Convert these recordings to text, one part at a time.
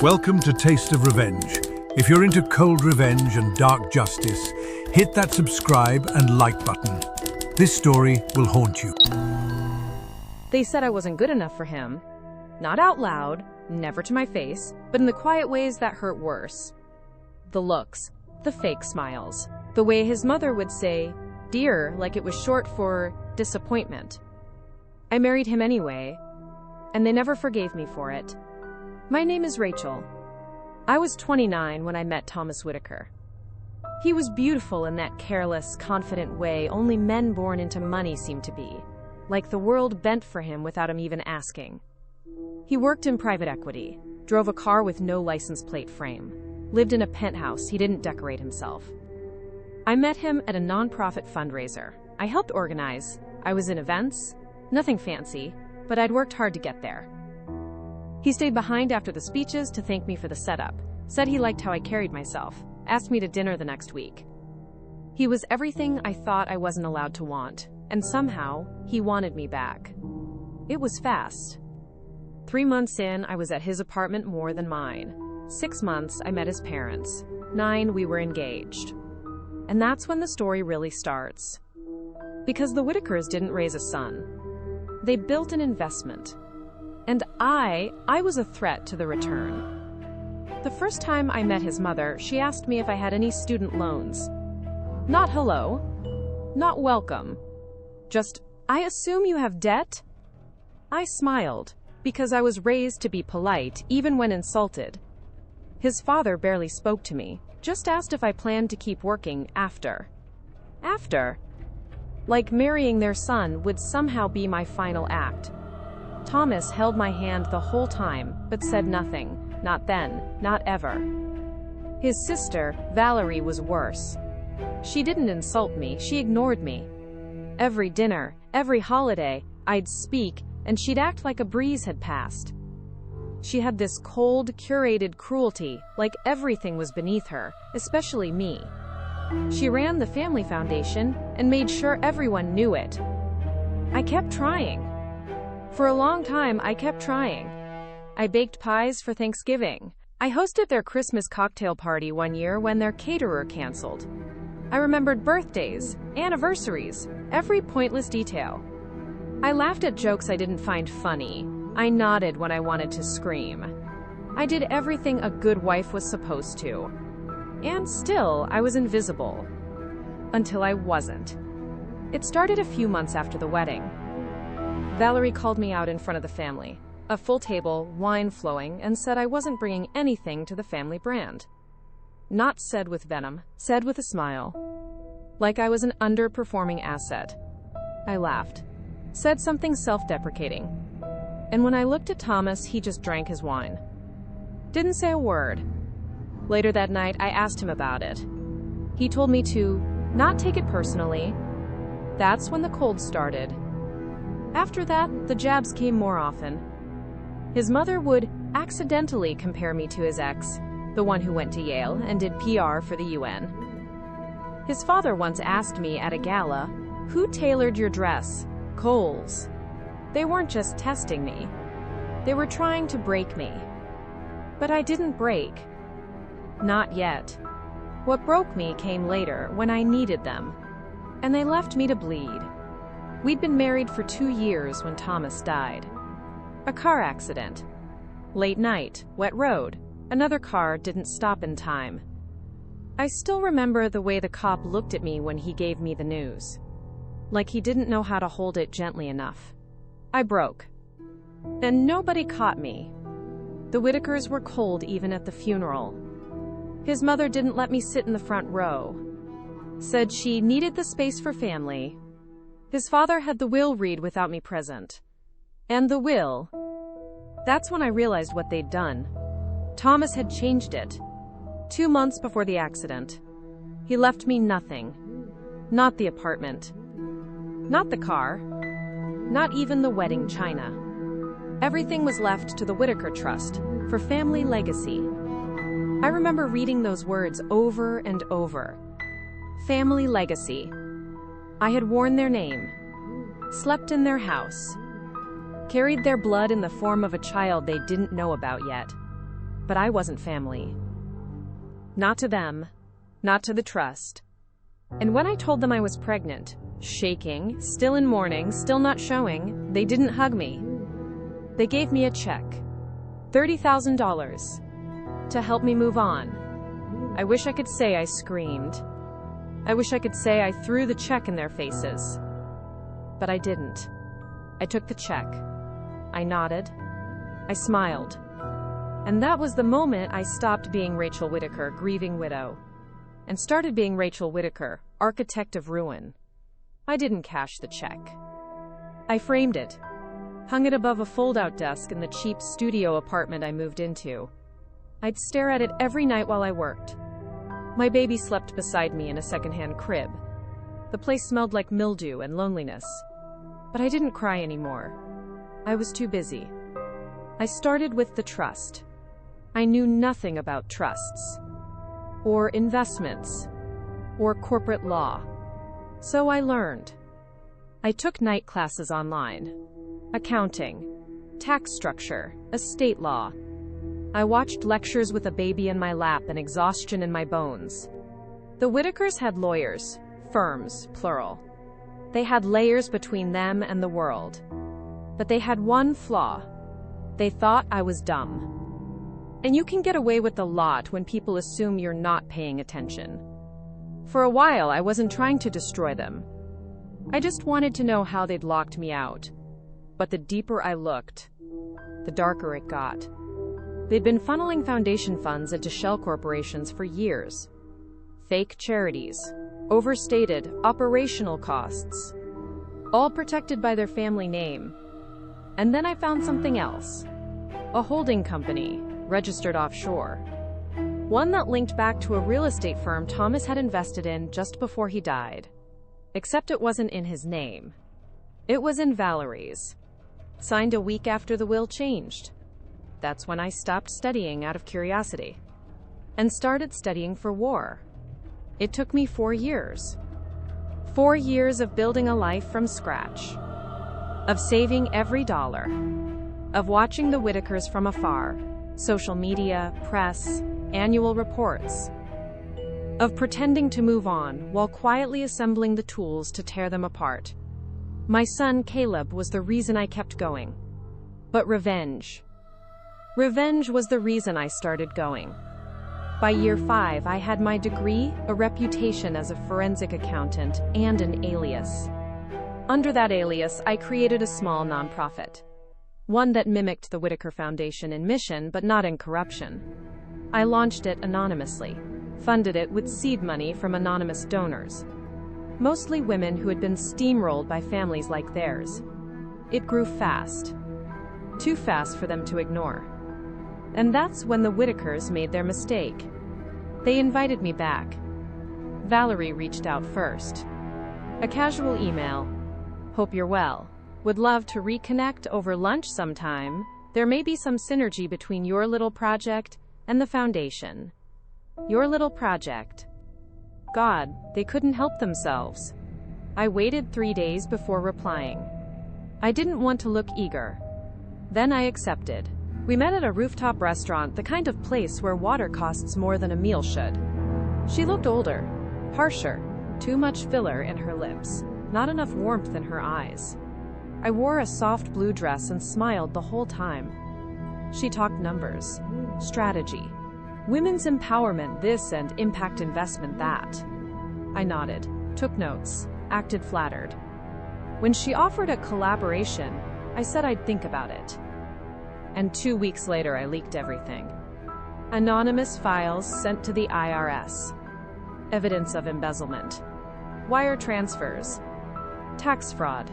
Welcome to Taste of Revenge. If you're into cold revenge and dark justice, hit that subscribe and like button. This story will haunt you. They said I wasn't good enough for him. Not out loud, never to my face, but in the quiet ways that hurt worse. The looks, the fake smiles, the way his mother would say, "dear," like it was short for disappointment. I married him anyway, and they never forgave me for it. My name is Rachel. I was 29 when I met Thomas Whitaker. He was beautiful in that careless, confident way only men born into money seem to be, like the world bent for him without him even asking. He worked in private equity, drove a car with no license plate frame, lived in a penthouse he didn't decorate himself. I met him at a nonprofit fundraiser I helped organize. I was in events, nothing fancy, but I'd worked hard to get there. He stayed behind after the speeches to thank me for the setup, said he liked how I carried myself, asked me to dinner the next week. He was everything I thought I wasn't allowed to want, and somehow, he wanted me back. It was fast. 3 months in, I was at his apartment more than mine. 6 months, I met his parents. 9, we were engaged. And that's when the story really starts. Because the Whitakers didn't raise a son. They built an investment. And I was a threat to the return. The first time I met his mother, she asked me if I had any student loans. Not hello, not welcome, just, "I assume you have debt?" I smiled, because I was raised to be polite, even when insulted. His father barely spoke to me, just asked if I planned to keep working after. After? Like marrying their son would somehow be my final act. Thomas held my hand the whole time, but said nothing. Not then, not ever. His sister, Valerie, was worse. She didn't insult me, she ignored me. Every dinner, every holiday, I'd speak, and she'd act like a breeze had passed. She had this cold, curated cruelty, like everything was beneath her, especially me. She ran the family foundation and made sure everyone knew it. I kept trying. For a long time, I kept trying. I baked pies for Thanksgiving. I hosted their Christmas cocktail party one year when their caterer canceled. I remembered birthdays, anniversaries, every pointless detail. I laughed at jokes I didn't find funny. I nodded when I wanted to scream. I did everything a good wife was supposed to. And still, I was invisible. Until I wasn't. It started a few months after the wedding. Valerie called me out in front of the family, a full table, wine flowing, and said I wasn't bringing anything to the family brand. Not said with venom, said with a smile. Like I was an underperforming asset. I laughed, said something self-deprecating. And when I looked at Thomas, he just drank his wine. Didn't say a word. Later that night, I asked him about it. He told me to not take it personally. That's when the cold started. After that, the jabs came more often. His mother would accidentally compare me to his ex, the one who went to Yale and did PR for the UN. His father once asked me at a gala, "Who tailored your dress?" Kohl's. They weren't just testing me. They were trying to break me. But I didn't break. Not yet. What broke me came later, when I needed them. And they left me to bleed. We'd been married for 2 years when Thomas died. A car accident. Late night, wet road. Another car didn't stop in time. I still remember the way the cop looked at me when he gave me the news. Like he didn't know how to hold it gently enough. I broke. And nobody caught me. The Whitakers were cold even at the funeral. His mother didn't let me sit in the front row. Said she needed the space for family. His father had the will read without me present. And the will. That's when I realized what they'd done. Thomas had changed it. 2 months before the accident. He left me nothing. Not the apartment. Not the car. Not even the wedding china. Everything was left to the Whitaker Trust for family legacy. I remember reading those words over and over. Family legacy. I had worn their name, slept in their house, carried their blood in the form of a child they didn't know about yet. But I wasn't family. Not to them, not to the trust. And when I told them I was pregnant, shaking, still in mourning, still not showing, they didn't hug me. They gave me a check, $30,000, to help me move on. I wish I could say I screamed. I wish I could say I threw the check in their faces. But I didn't. I took the check. I nodded. I smiled. And that was the moment I stopped being Rachel Whitaker, grieving widow, and started being Rachel Whitaker, architect of ruin. I didn't cash the check. I framed it, hung it above a fold-out desk in the cheap studio apartment I moved into. I'd stare at it every night while I worked. My baby slept beside me in a secondhand crib. The place smelled like mildew and loneliness. But I didn't cry anymore. I was too busy. I started with the trust. I knew nothing about trusts, or investments, or corporate law. So I learned. I took night classes online. Accounting, tax structure, estate law. I watched lectures with a baby in my lap and exhaustion in my bones. The Whitakers had lawyers, firms, plural. They had layers between them and the world. But they had one flaw. They thought I was dumb. And you can get away with a lot when people assume you're not paying attention. For a while, I wasn't trying to destroy them. I just wanted to know how they'd locked me out. But the deeper I looked, the darker it got. They'd been funneling foundation funds into shell corporations for years. Fake charities, overstated operational costs, all protected by their family name. And then I found something else. A holding company, registered offshore. One that linked back to a real estate firm Thomas had invested in just before he died. Except it wasn't in his name. It was in Valerie's. Signed a week after the will changed. That's when I stopped studying out of curiosity and started studying for war. It took me 4 years. 4 years of building a life from scratch, of saving every dollar, of watching the Whitakers from afar, social media, press, annual reports, of pretending to move on while quietly assembling the tools to tear them apart. My son, Caleb, was the reason I kept going. But revenge was the reason I started going. By year 5, I had my degree, a reputation as a forensic accountant, and an alias. Under that alias, I created a small nonprofit. One that mimicked the Whitaker Foundation in mission, but not in corruption. I launched it anonymously, funded it with seed money from anonymous donors. Mostly women who had been steamrolled by families like theirs. It grew fast. Too fast for them to ignore. And that's when the Whitakers made their mistake. They invited me back. Valerie reached out first. A casual email. Hope you're well. Would love to reconnect over lunch sometime. There may be some synergy between your little project and the foundation. Your little project. God, they couldn't help themselves. I waited 3 days before replying. I didn't want to look eager. Then I accepted. We met at a rooftop restaurant, the kind of place where water costs more than a meal should. She looked older, harsher, too much filler in her lips, not enough warmth in her eyes. I wore a soft blue dress and smiled the whole time. She talked numbers, strategy, women's empowerment this and impact investment that. I nodded, took notes, acted flattered. When she offered a collaboration, I said I'd think about it. And 2 weeks later, I leaked everything. Anonymous files sent to the IRS. Evidence of embezzlement. Wire transfers. Tax fraud.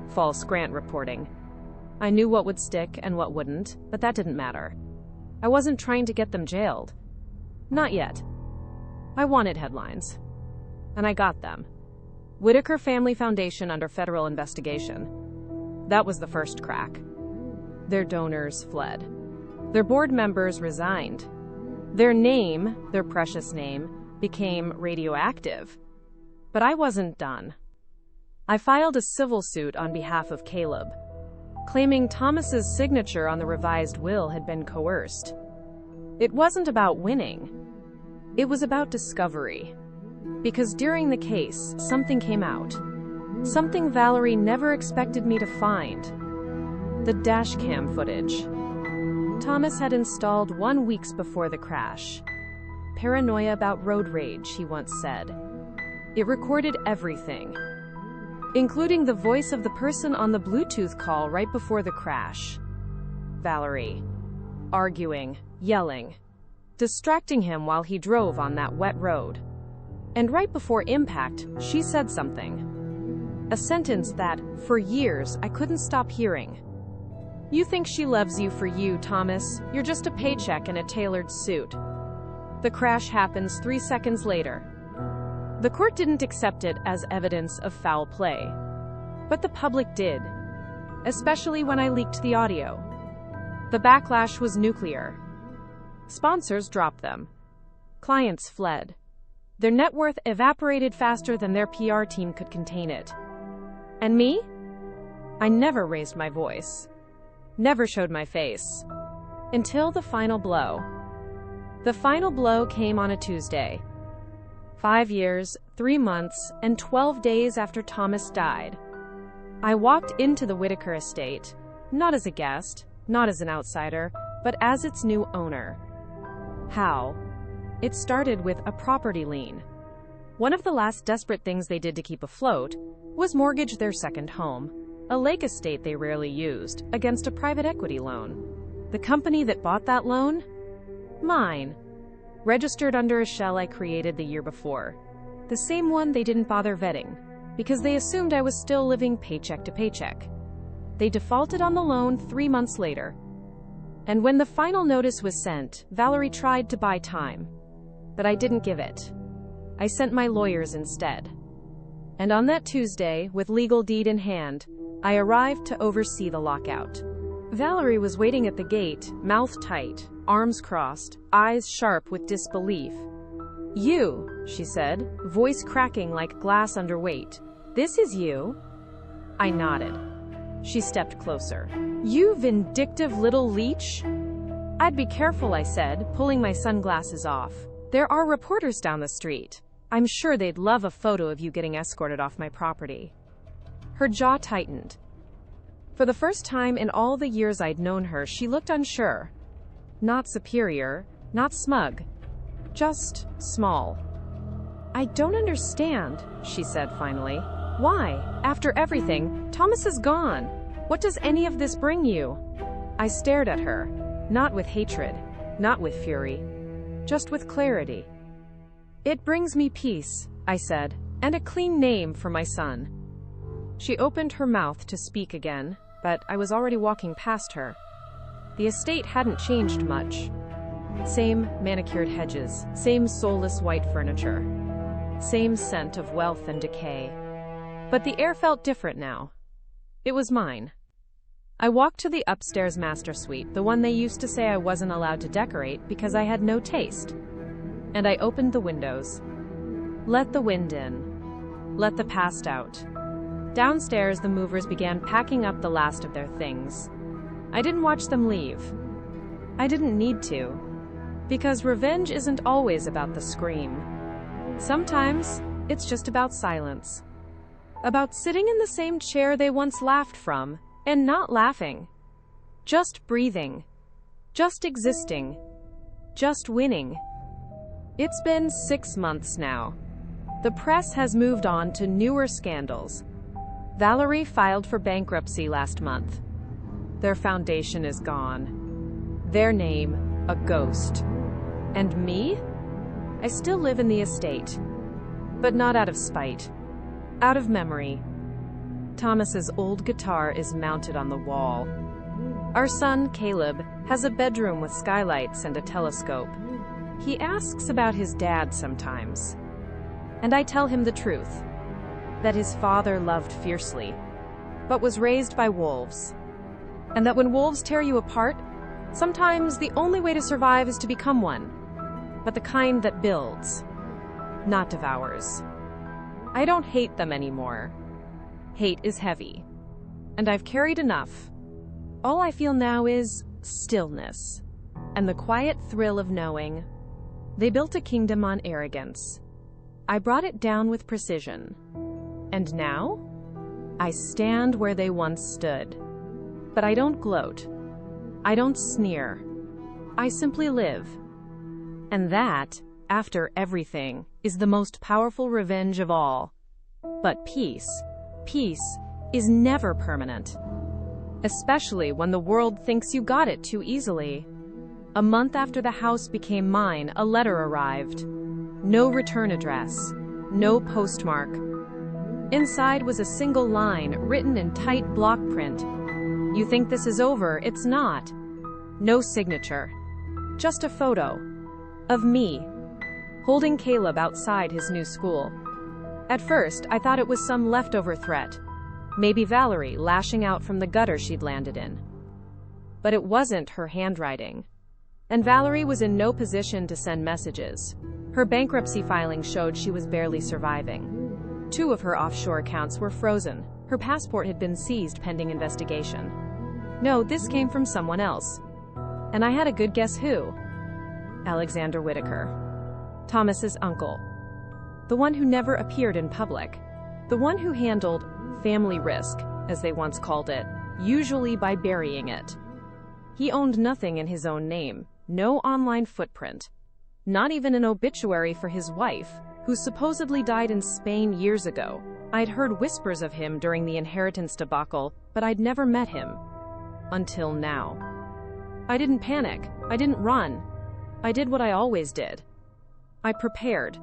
False grant reporting. I knew what would stick and what wouldn't, but that didn't matter. I wasn't trying to get them jailed. Not yet. I wanted headlines. And I got them. Whitaker Family Foundation under federal investigation. That was the first crack. Their donors fled. Their board members resigned. Their name, their precious name, became radioactive. But I wasn't done. I filed a civil suit on behalf of Caleb, claiming Thomas's signature on the revised will had been coerced. It wasn't about winning. It was about discovery. Because during the case, something came out. Something Valerie never expected me to find. The dashcam footage. Thomas had installed 1 week before the crash. Paranoia about road rage, he once said. It recorded everything, including the voice of the person on the Bluetooth call right before the crash. Valerie. Arguing, yelling, distracting him while he drove on that wet road. And right before impact, she said something. A sentence that, for years, I couldn't stop hearing. You think she loves you for you, Thomas. You're just a paycheck in a tailored suit. The crash happens 3 seconds later. The court didn't accept it as evidence of foul play. But the public did. Especially when I leaked the audio. The backlash was nuclear. Sponsors dropped them. Clients fled. Their net worth evaporated faster than their PR team could contain it. And me? I never raised my voice. Never showed my face. Until the final blow. The final blow came on a Tuesday. 5 years, 3 months, and 12 days after Thomas died. I walked into the Whitaker estate, not as a guest, not as an outsider, but as its new owner. How? It started with a property lien. One of the last desperate things they did to keep afloat was mortgage their second home, a lake estate they rarely used, against a private equity loan. The company that bought that loan? Mine. Registered under a shell I created the year before. The same one they didn't bother vetting, because they assumed I was still living paycheck to paycheck. They defaulted on the loan 3 months later. And when the final notice was sent, Valerie tried to buy time. But I didn't give it. I sent my lawyers instead. And on that Tuesday, with legal deed in hand, I arrived to oversee the lockout. Valerie was waiting at the gate, mouth tight, arms crossed, eyes sharp with disbelief. You, she said, voice cracking like glass under weight. This is you? I nodded. She stepped closer. You vindictive little leech? I'd be careful, I said, pulling my sunglasses off. There are reporters down the street. I'm sure they'd love a photo of you getting escorted off my property. Her jaw tightened. For the first time in all the years I'd known her, she looked unsure. Not superior, not smug, just small. I don't understand, she said finally. Why? After everything, Thomas is gone. What does any of this bring you? I stared at her, not with hatred, not with fury, just with clarity. It brings me peace, I said, and a clean name for my son. She opened her mouth to speak again, but I was already walking past her. The estate hadn't changed much. Same manicured hedges, same soulless white furniture, same scent of wealth and decay. But the air felt different now. It was mine. I walked to the upstairs master suite, the one they used to say I wasn't allowed to decorate because I had no taste. And I opened the windows. Let the wind in. Let the past out. Downstairs, the movers began packing up the last of their things. I didn't watch them leave. I didn't need to. Because revenge isn't always about the scream. Sometimes, it's just about silence. About sitting in the same chair they once laughed from, and not laughing. Just breathing. Just existing. Just winning. It's been 6 months now. The press has moved on to newer scandals. Valerie filed for bankruptcy last month. Their foundation is gone. Their name, a ghost. And me? I still live in the estate. But not out of spite. Out of memory. Thomas's old guitar is mounted on the wall. Our son, Caleb, has a bedroom with skylights and a telescope. He asks about his dad sometimes. And I tell him the truth. That his father loved fiercely, but was raised by wolves. And that when wolves tear you apart, sometimes the only way to survive is to become one. But the kind that builds, not devours. I don't hate them anymore. Hate is heavy. And I've carried enough. All I feel now is stillness. and the quiet thrill of knowing. They built a kingdom on arrogance. I brought it down with precision. And now? I stand where they once stood. But I don't gloat. I don't sneer. I simply live. And that, after everything, is the most powerful revenge of all. But peace is never permanent. Especially when the world thinks you got it too easily. A month after the house became mine, a letter arrived. No return address. No postmark. Inside was a single line, written in tight block print. You think this is over? It's not. No signature. Just a photo. Of me. Holding Caleb outside his new school. At first, I thought it was some leftover threat. Maybe Valerie lashing out from the gutter she'd landed in. But it wasn't her handwriting. And Valerie was in no position to send messages. Her bankruptcy filing showed she was barely surviving. 2 of her offshore accounts were frozen. Her passport had been seized pending investigation. No, this came from someone else. And I had a good guess who. Alexander Whitaker. Thomas's uncle. The one who never appeared in public. The one who handled family risk, as they once called it, usually by burying it. He owned nothing in his own name, no online footprint. Not even an obituary for his wife, who supposedly died in Spain years ago. I'd heard whispers of him during the inheritance debacle, but I'd never met him. Until now. I didn't panic. I didn't run. I did what I always did. I prepared.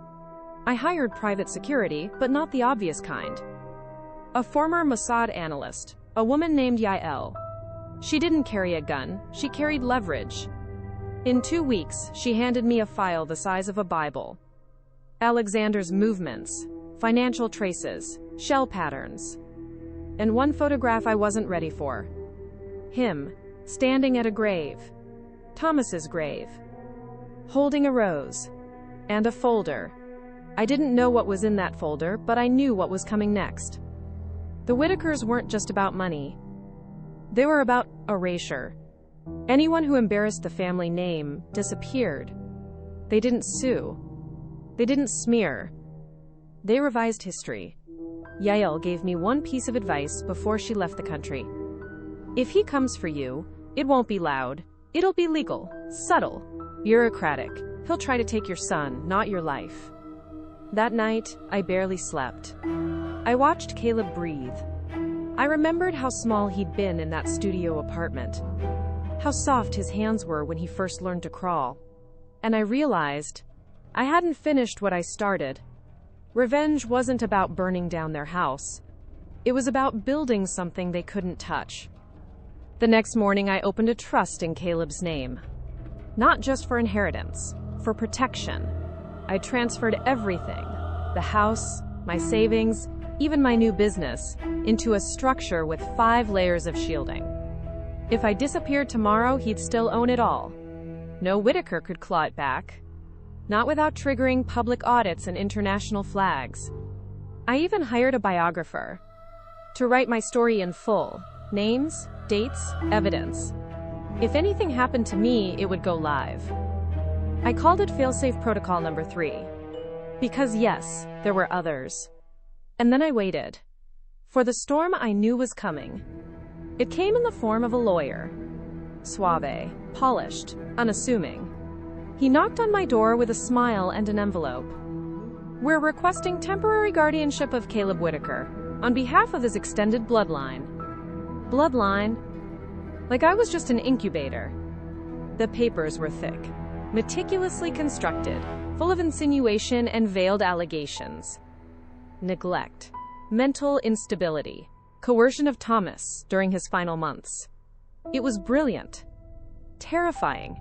I hired private security, but not the obvious kind. A former Mossad analyst, a woman named Yael. She didn't carry a gun, she carried leverage. In 2 weeks, she handed me a file the size of a Bible. Alexander's movements, financial traces, shell patterns. And one photograph I wasn't ready for. Him, standing at a grave. Thomas's grave. Holding a rose. And a folder. I didn't know what was in that folder, but I knew what was coming next. The Whitakers weren't just about money. They were about erasure. Anyone who embarrassed the family name disappeared. They didn't sue. They didn't smear. They revised history. Yael gave me one piece of advice before she left the country. If he comes for you, it won't be loud. It'll be legal, subtle, bureaucratic. He'll try to take your son, not your life. That night, I barely slept. I watched Caleb breathe. I remembered how small he'd been in that studio apartment. How soft his hands were when he first learned to crawl. And I realized I hadn't finished what I started. Revenge wasn't about burning down their house. It was about building something they couldn't touch. The next morning, I opened a trust in Caleb's name. Not just for inheritance, for protection. I transferred everything, the house, my savings, even my new business, into a structure with 5 layers of shielding. If I disappeared tomorrow, he'd still own it all. No Whitaker could claw it back. Not without triggering public audits and international flags. I even hired a biographer to write my story in full. Names, dates, evidence. If anything happened to me, it would go live. I called it failsafe protocol number 3. Because yes, there were others. And then I waited. For the storm I knew was coming. It came in the form of a lawyer. Suave, polished, unassuming. He knocked on my door with a smile and an envelope. We're requesting temporary guardianship of Caleb Whitaker, on behalf of his extended bloodline. Bloodline? Like I was just an incubator. The papers were thick, meticulously constructed, full of insinuation and veiled allegations. Neglect, mental instability, coercion of Thomas during his final months. It was brilliant, terrifying,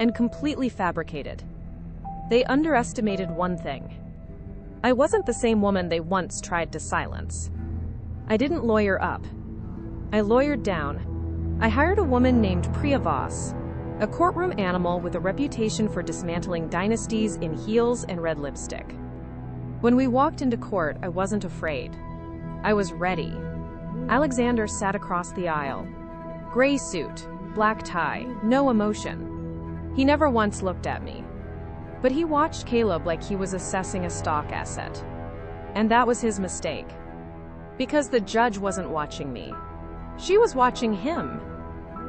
and completely fabricated. They underestimated one thing. I wasn't the same woman they once tried to silence. I didn't lawyer up. I lawyered down. I hired a woman named Priya Voss, a courtroom animal with a reputation for dismantling dynasties in heels and red lipstick. When we walked into court, I wasn't afraid. I was ready. Alexander sat across the aisle. Gray suit, black tie, no emotion. He never once looked at me. But he watched Caleb like he was assessing a stock asset. And that was his mistake. Because the judge wasn't watching me. She was watching him.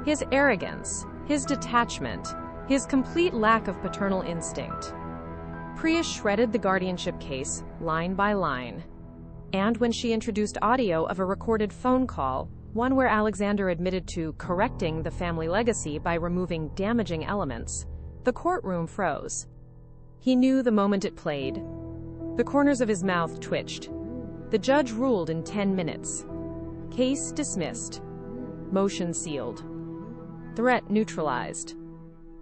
His arrogance, his detachment, his complete lack of paternal instinct. Priya shredded the guardianship case, line by line. And when she introduced audio of a recorded phone call, one where Alexander admitted to correcting the family legacy by removing damaging elements, the courtroom froze. He knew the moment it played. The corners of his mouth twitched. The judge ruled in 10 minutes. Case dismissed. Motion sealed. Threat neutralized.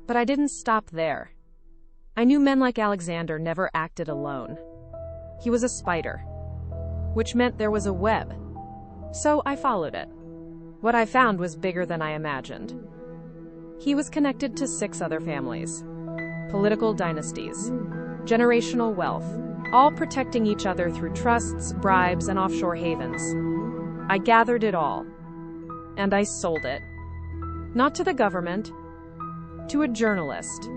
But I didn't stop there. I knew men like Alexander never acted alone. He was a spider, which meant there was a web. So I followed it. What I found was bigger than I imagined. He was connected to 6 other families, political dynasties, generational wealth, all protecting each other through trusts, bribes, and offshore havens. I gathered it all, and I sold it. Not to the government, to a journalist.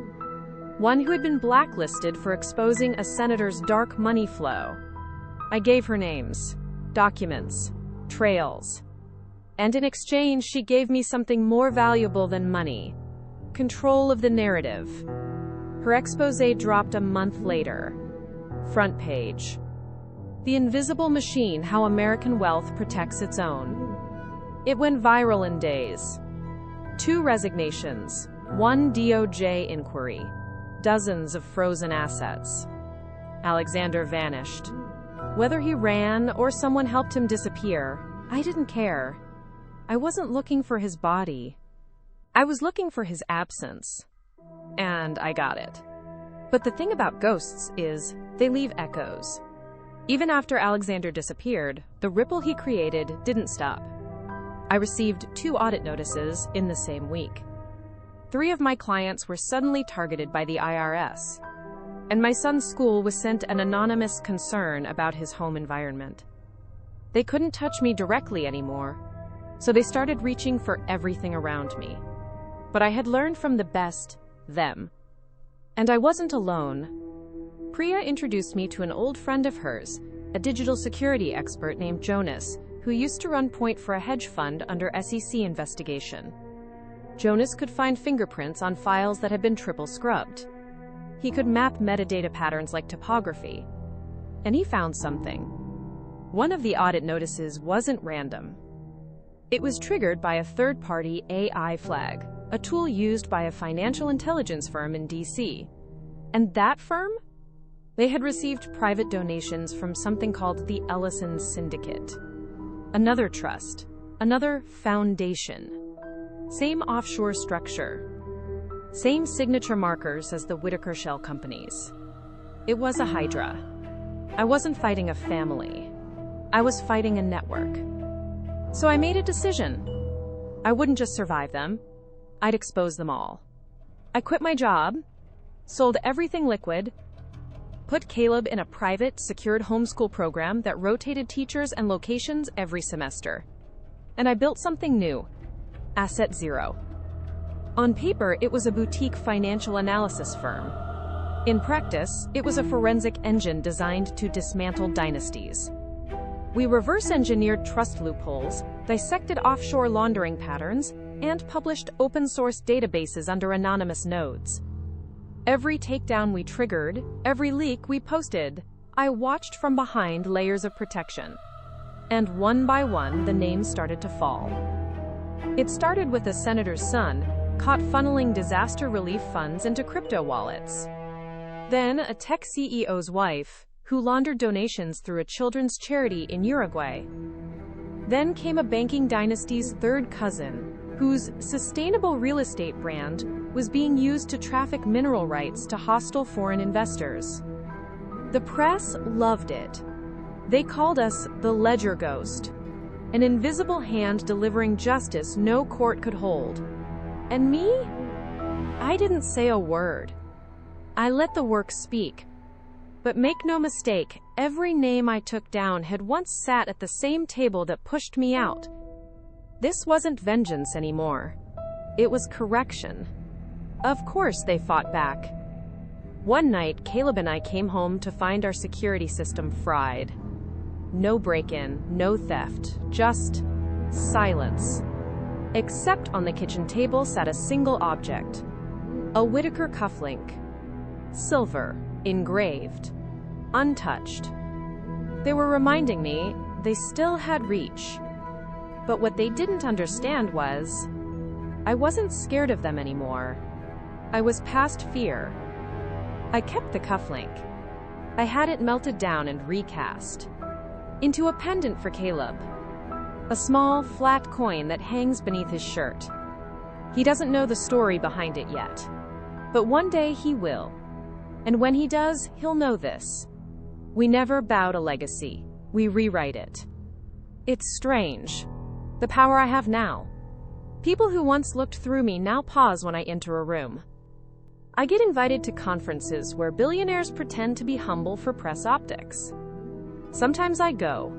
One who had been blacklisted for exposing a senator's dark money flow. I gave her names, documents, trails. And in exchange, she gave me something more valuable than money. Control of the narrative. Her exposé dropped a month later. Front page. The Invisible Machine: How American Wealth Protects Its Own. It went viral in days. 2 resignations, 1 DOJ inquiry, dozens of frozen assets. Alexander vanished. Whether he ran or someone helped him disappear, I didn't care. I wasn't looking for his body. I was looking for his absence. And I got it. But the thing about ghosts is, they leave echoes. Even after Alexander disappeared, the ripple he created didn't stop. I received 2 audit notices in the same week. 3 of my clients were suddenly targeted by the IRS. And my son's school was sent an anonymous concern about his home environment. They couldn't touch me directly anymore, so they started reaching for everything around me. But I had learned from the best, them. And I wasn't alone. Priya introduced me to an old friend of hers, a digital security expert named Jonas, who used to run point for a hedge fund under SEC investigation. Jonas could find fingerprints on files that had been triple scrubbed. He could map metadata patterns like topography. And he found something. One of the audit notices wasn't random. It was triggered by a third-party AI flag, a tool used by a financial intelligence firm in DC. And that firm? They had received private donations from something called the Ellison Syndicate. Another trust, another foundation. Same offshore structure. Same signature markers as the Whitaker Shell companies. It was a hydra. I wasn't fighting a family. I was fighting a network. So I made a decision. I wouldn't just survive them. I'd expose them all. I quit my job, sold everything liquid, put Caleb in a private, secured homeschool program that rotated teachers and locations every semester. And I built something new, Asset Zero. On paper, it was a boutique financial analysis firm. In practice, it was a forensic engine designed to dismantle dynasties. We reverse-engineered trust loopholes, dissected offshore laundering patterns, and published open-source databases under anonymous nodes. Every takedown we triggered, every leak we posted, I watched from behind layers of protection. And one by one, the names started to fall. It started with a senator's son, caught funneling disaster relief funds into crypto wallets. Then a tech CEO's wife, who laundered donations through a children's charity in Uruguay. Then came a banking dynasty's third cousin, whose sustainable real estate brand was being used to traffic mineral rights to hostile foreign investors. The press loved it. They called us the Ledger Ghost, an invisible hand delivering justice no court could hold. And me? I didn't say a word. I let the work speak. But make no mistake, every name I took down had once sat at the same table that pushed me out. This wasn't vengeance anymore. It was correction. Of course they fought back. One night, Caleb and I came home to find our security system fried. No break-in, no theft, just silence. Except on the kitchen table sat a single object. A Whitaker cufflink. Silver, engraved, untouched. They were reminding me they still had reach. But what they didn't understand was, I wasn't scared of them anymore. I was past fear. I kept the cufflink. I had it melted down and recast into a pendant for Caleb. A small, flat coin that hangs beneath his shirt. He doesn't know the story behind it yet. But one day he will. And when he does, he'll know this. We never bowed a legacy. We rewrite it. It's strange. The power I have now. People who once looked through me now pause when I enter a room. I get invited to conferences where billionaires pretend to be humble for press optics. Sometimes I go.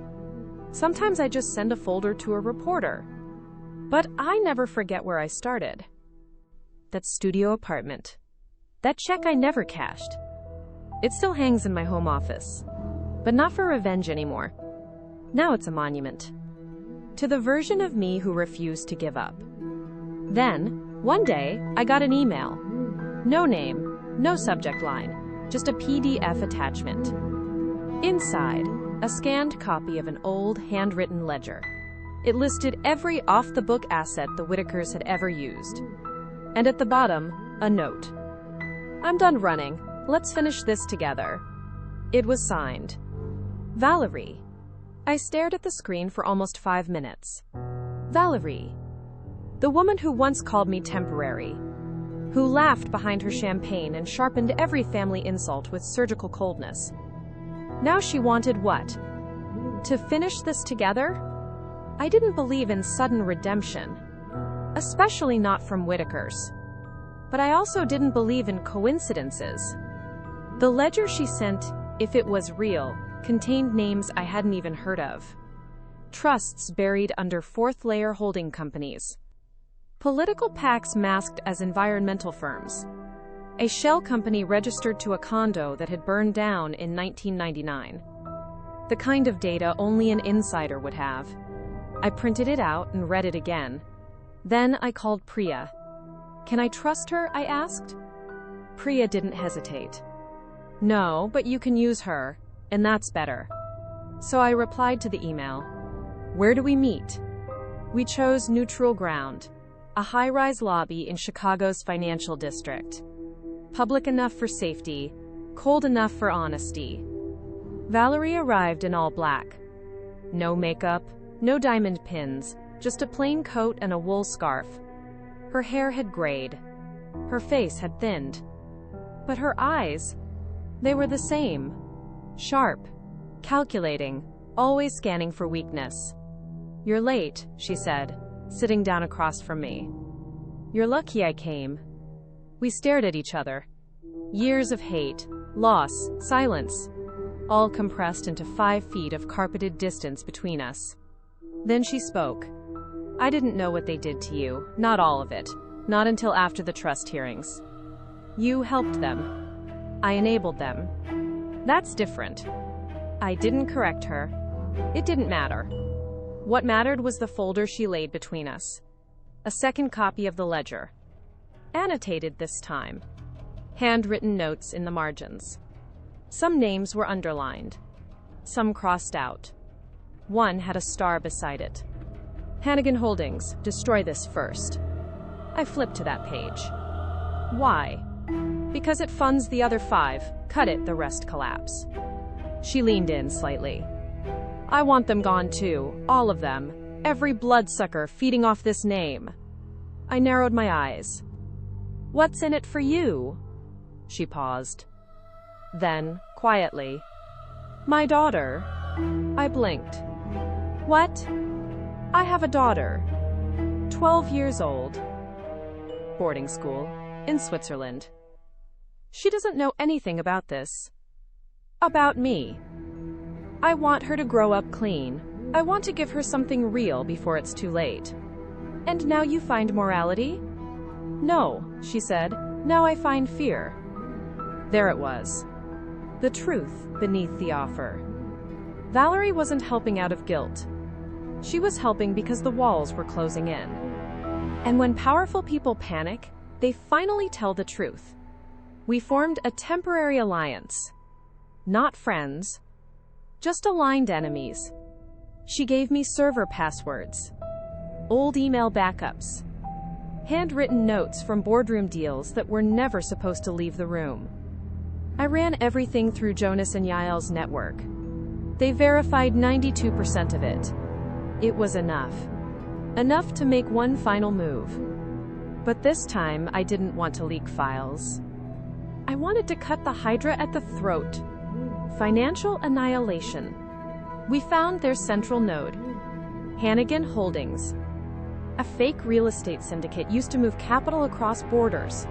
Sometimes I just send a folder to a reporter. But I never forget where I started. That studio apartment. That check I never cashed. It still hangs in my home office. But not for revenge anymore. Now it's a monument. To the version of me who refused to give up. Then, one day, I got an email. No name, no subject line, just a PDF attachment. Inside, a scanned copy of an old handwritten ledger. It listed every off-the-book asset the Whitakers had ever used. And at the bottom, a note. I'm done running. Let's finish this together. It was signed. Valerie. I stared at the screen for almost 5 minutes. Valerie. The woman who once called me temporary. Who laughed behind her champagne and sharpened every family insult with surgical coldness. Now she wanted what? To finish this together? I didn't believe in sudden redemption. Especially not from Whitakers. But I also didn't believe in coincidences. The ledger she sent, if it was real, contained names I hadn't even heard of. Trusts buried under fourth-layer holding companies. Political PACs masked as environmental firms. A shell company registered to a condo that had burned down in 1999. The kind of data only an insider would have. I printed it out and read it again. Then I called Priya. Can I trust her? I asked. Priya didn't hesitate. No, but you can use her, and that's better. So I replied to the email. Where do we meet? We chose neutral ground, a high-rise lobby in Chicago's financial district. Public enough for safety, cold enough for honesty. Valerie arrived in all black. No makeup, no diamond pins, just a plain coat and a wool scarf. Her hair had grayed. Her face had thinned. But her eyes, they were the same. Sharp, calculating, always scanning for weakness. You're late, she said, sitting down across from me. You're lucky I came. We stared at each other. Years of hate, loss, silence, all compressed into 5 feet of carpeted distance between us. Then she spoke. I didn't know what they did to you, not all of it, not until after the trust hearings. You helped them. I enabled them. That's different. I didn't correct her. It didn't matter. What mattered was the folder she laid between us. A second copy of the ledger. Annotated this time. Handwritten notes in the margins. Some names were underlined. Some crossed out. One had a star beside it. Hannigan Holdings, destroy this first. I flipped to that page. Why? Because it funds the other 5. Cut it, the rest collapse. She leaned in slightly. I want them gone too, all of them. Every bloodsucker feeding off this name. I narrowed my eyes. What's in it for you? She paused. Then, quietly, my daughter. I blinked. What? I have a daughter. 12 years old. Boarding school, in Switzerland. She doesn't know anything about this. About me. I want her to grow up clean. I want to give her something real before it's too late. And now you find morality? No, she said, Now I find fear. There it was. The truth beneath the offer. Valerie wasn't helping out of guilt. She was helping because the walls were closing in. And when powerful people panic, they finally tell the truth. We formed a temporary alliance. Not friends, just aligned enemies. She gave me server passwords, old email backups, handwritten notes from boardroom deals that were never supposed to leave the room. I ran everything through Jonas and Yael's network. They verified 92% of it. It was enough. Enough to make one final move. But this time, I didn't want to leak files. I wanted to cut the Hydra at the throat. Financial annihilation. We found their central node, Hannigan Holdings. A fake real estate syndicate used to move capital across borders.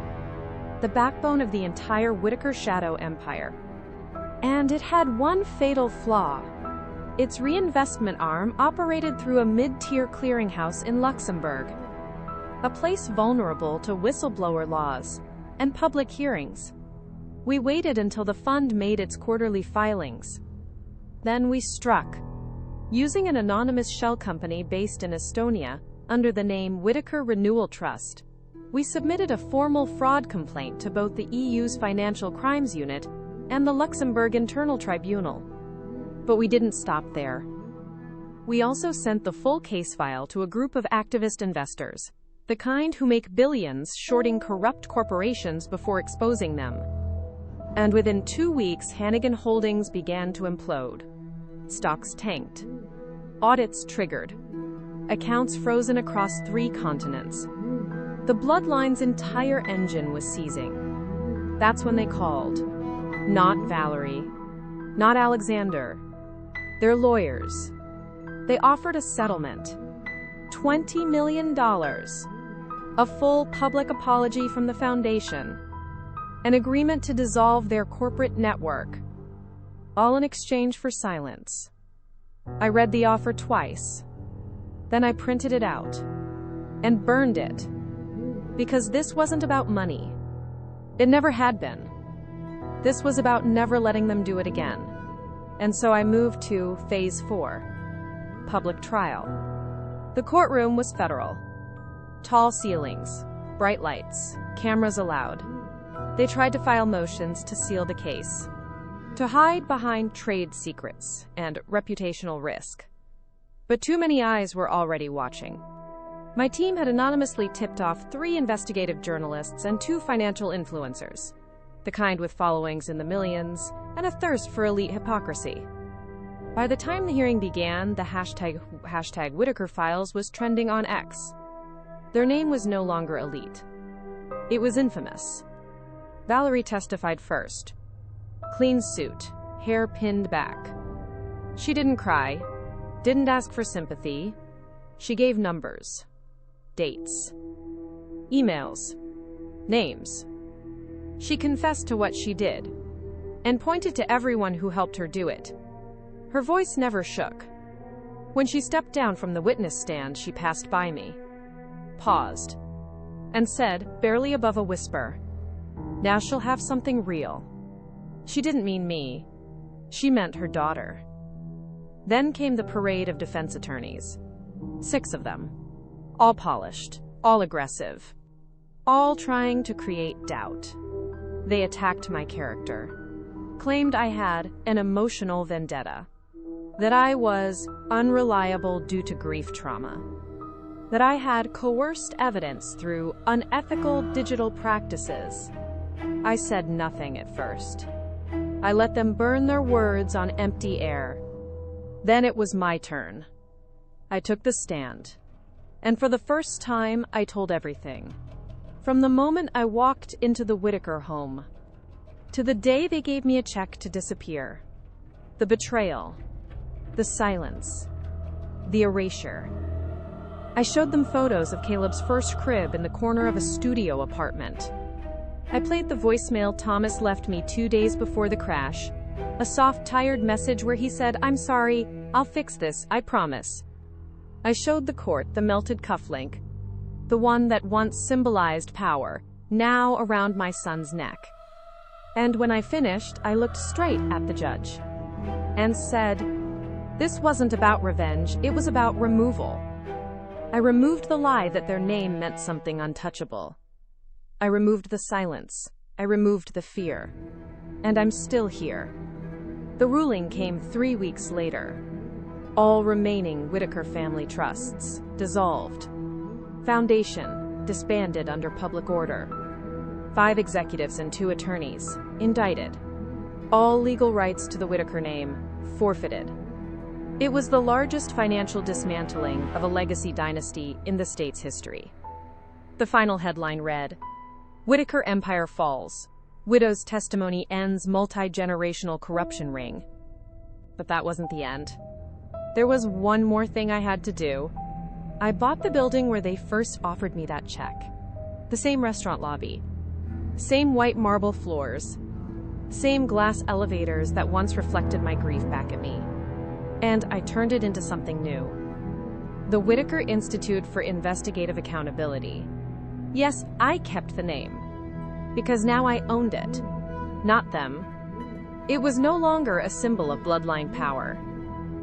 The backbone of the entire Whitaker Shadow empire. And it had one fatal flaw. Its reinvestment arm operated through a mid-tier clearinghouse in Luxembourg, a place vulnerable to whistleblower laws and public hearings. We waited until the fund made its quarterly filings. Then we struck. Using an anonymous shell company based in Estonia under the name Whitaker Renewal Trust, we submitted a formal fraud complaint to both the EU's Financial Crimes Unit and the Luxembourg Internal Tribunal. But we didn't stop there. We also sent the full case file to a group of activist investors, the kind who make billions shorting corrupt corporations before exposing them. And within 2 weeks, Hannigan Holdings began to implode. Stocks tanked. Audits triggered. Accounts frozen across 3 continents. The Bloodline's entire engine was seizing. That's when they called. Not Valerie. Not Alexander. Their lawyers. They offered a settlement. $20 million. A full public apology from the foundation. An agreement to dissolve their corporate network. All in exchange for silence. I read the offer twice. Then I printed it out. And burned it. Because this wasn't about money. It never had been. This was about never letting them do it again. And so I moved to Phase 4. Public trial. The courtroom was federal. Tall ceilings, bright lights, cameras allowed. They tried to file motions to seal the case, to hide behind trade secrets and reputational risk. But too many eyes were already watching. My team had anonymously tipped off 3 investigative journalists and 2 financial influencers, the kind with followings in the millions and a thirst for elite hypocrisy. By the time the hearing began, the hashtag Whitaker Files was trending on X. Their name was no longer elite. It was infamous. Valerie testified first. Clean suit, hair pinned back. She didn't cry, didn't ask for sympathy. She gave numbers, dates, emails, names. She confessed to what she did, and pointed to everyone who helped her do it. Her voice never shook. When she stepped down from the witness stand, she passed by me, paused, and said, barely above a whisper, "Now she'll have something real." She didn't mean me. She meant her daughter. Then came the parade of defense attorneys. 6 of them. All polished, all aggressive, all trying to create doubt. They attacked my character, claimed I had an emotional vendetta, that I was unreliable due to grief trauma, that I had coerced evidence through unethical digital practices. I said nothing at first. I let them burn their words on empty air. Then it was my turn. I took the stand. And for the first time, I told everything. From the moment I walked into the Whitaker home, to the day they gave me a check to disappear. The betrayal. The silence. The erasure. I showed them photos of Caleb's first crib in the corner of a studio apartment. I played the voicemail Thomas left me 2 days before the crash. A soft, tired message where he said, "I'm sorry, I'll fix this, I promise." I showed the court the melted cufflink, the one that once symbolized power, now around my son's neck. And when I finished, I looked straight at the judge and said, "This wasn't about revenge, it was about removal." I removed the lie that their name meant something untouchable. I removed the silence. I removed the fear. And I'm still here. The ruling came 3 weeks later. All remaining Whitaker family trusts dissolved. Foundation disbanded under public order. 5 executives and 2 attorneys indicted. All legal rights to the Whitaker name forfeited. It was the largest financial dismantling of a legacy dynasty in the state's history. The final headline read, "Whitaker Empire Falls. Widow's Testimony Ends Multi-Generational Corruption Ring." But that wasn't the end. There was one more thing I had to do. I bought the building where they first offered me that check. The same restaurant lobby. Same white marble floors. Same glass elevators that once reflected my grief back at me. And I turned it into something new. The Whitaker Institute for Investigative Accountability. Yes, I kept the name. Because now I owned it. Not them. It was no longer a symbol of bloodline power.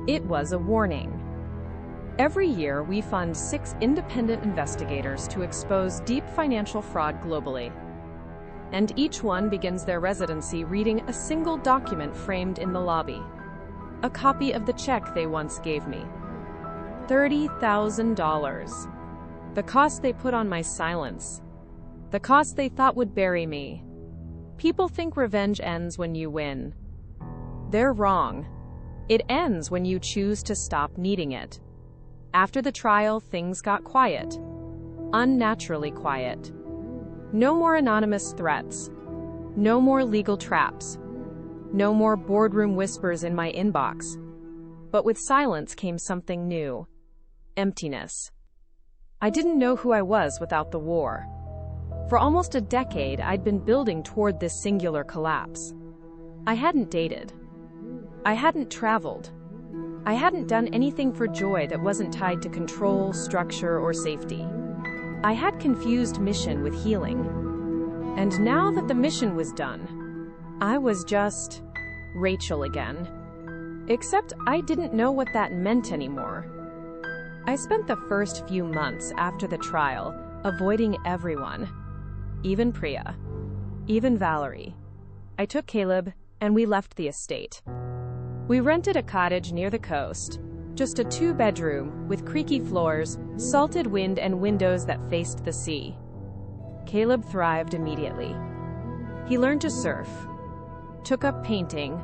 It was a warning. Every year, we fund 6 independent investigators to expose deep financial fraud globally. And each one begins their residency reading a single document framed in the lobby. A copy of the check they once gave me. $30,000. The cost they put on my silence. The cost they thought would bury me. People think revenge ends when you win. They're wrong. It ends when you choose to stop needing it. After the trial, things got quiet. Unnaturally quiet. No more anonymous threats. No more legal traps. No more boardroom whispers in my inbox. But with silence came something new. Emptiness. I didn't know who I was without the war. For almost a decade, I'd been building toward this singular collapse. I hadn't dated. I hadn't traveled. I hadn't done anything for joy that wasn't tied to control, structure, or safety. I had confused mission with healing. And now that the mission was done, I was just Rachel again. Except I didn't know what that meant anymore. I spent the first few months after the trial avoiding everyone. Even Priya. Even Valerie. I took Caleb, and we left the estate. We rented a cottage near the coast, just a 2-bedroom with creaky floors, salted wind, and windows that faced the sea. Caleb thrived immediately. He learned to surf, took up painting,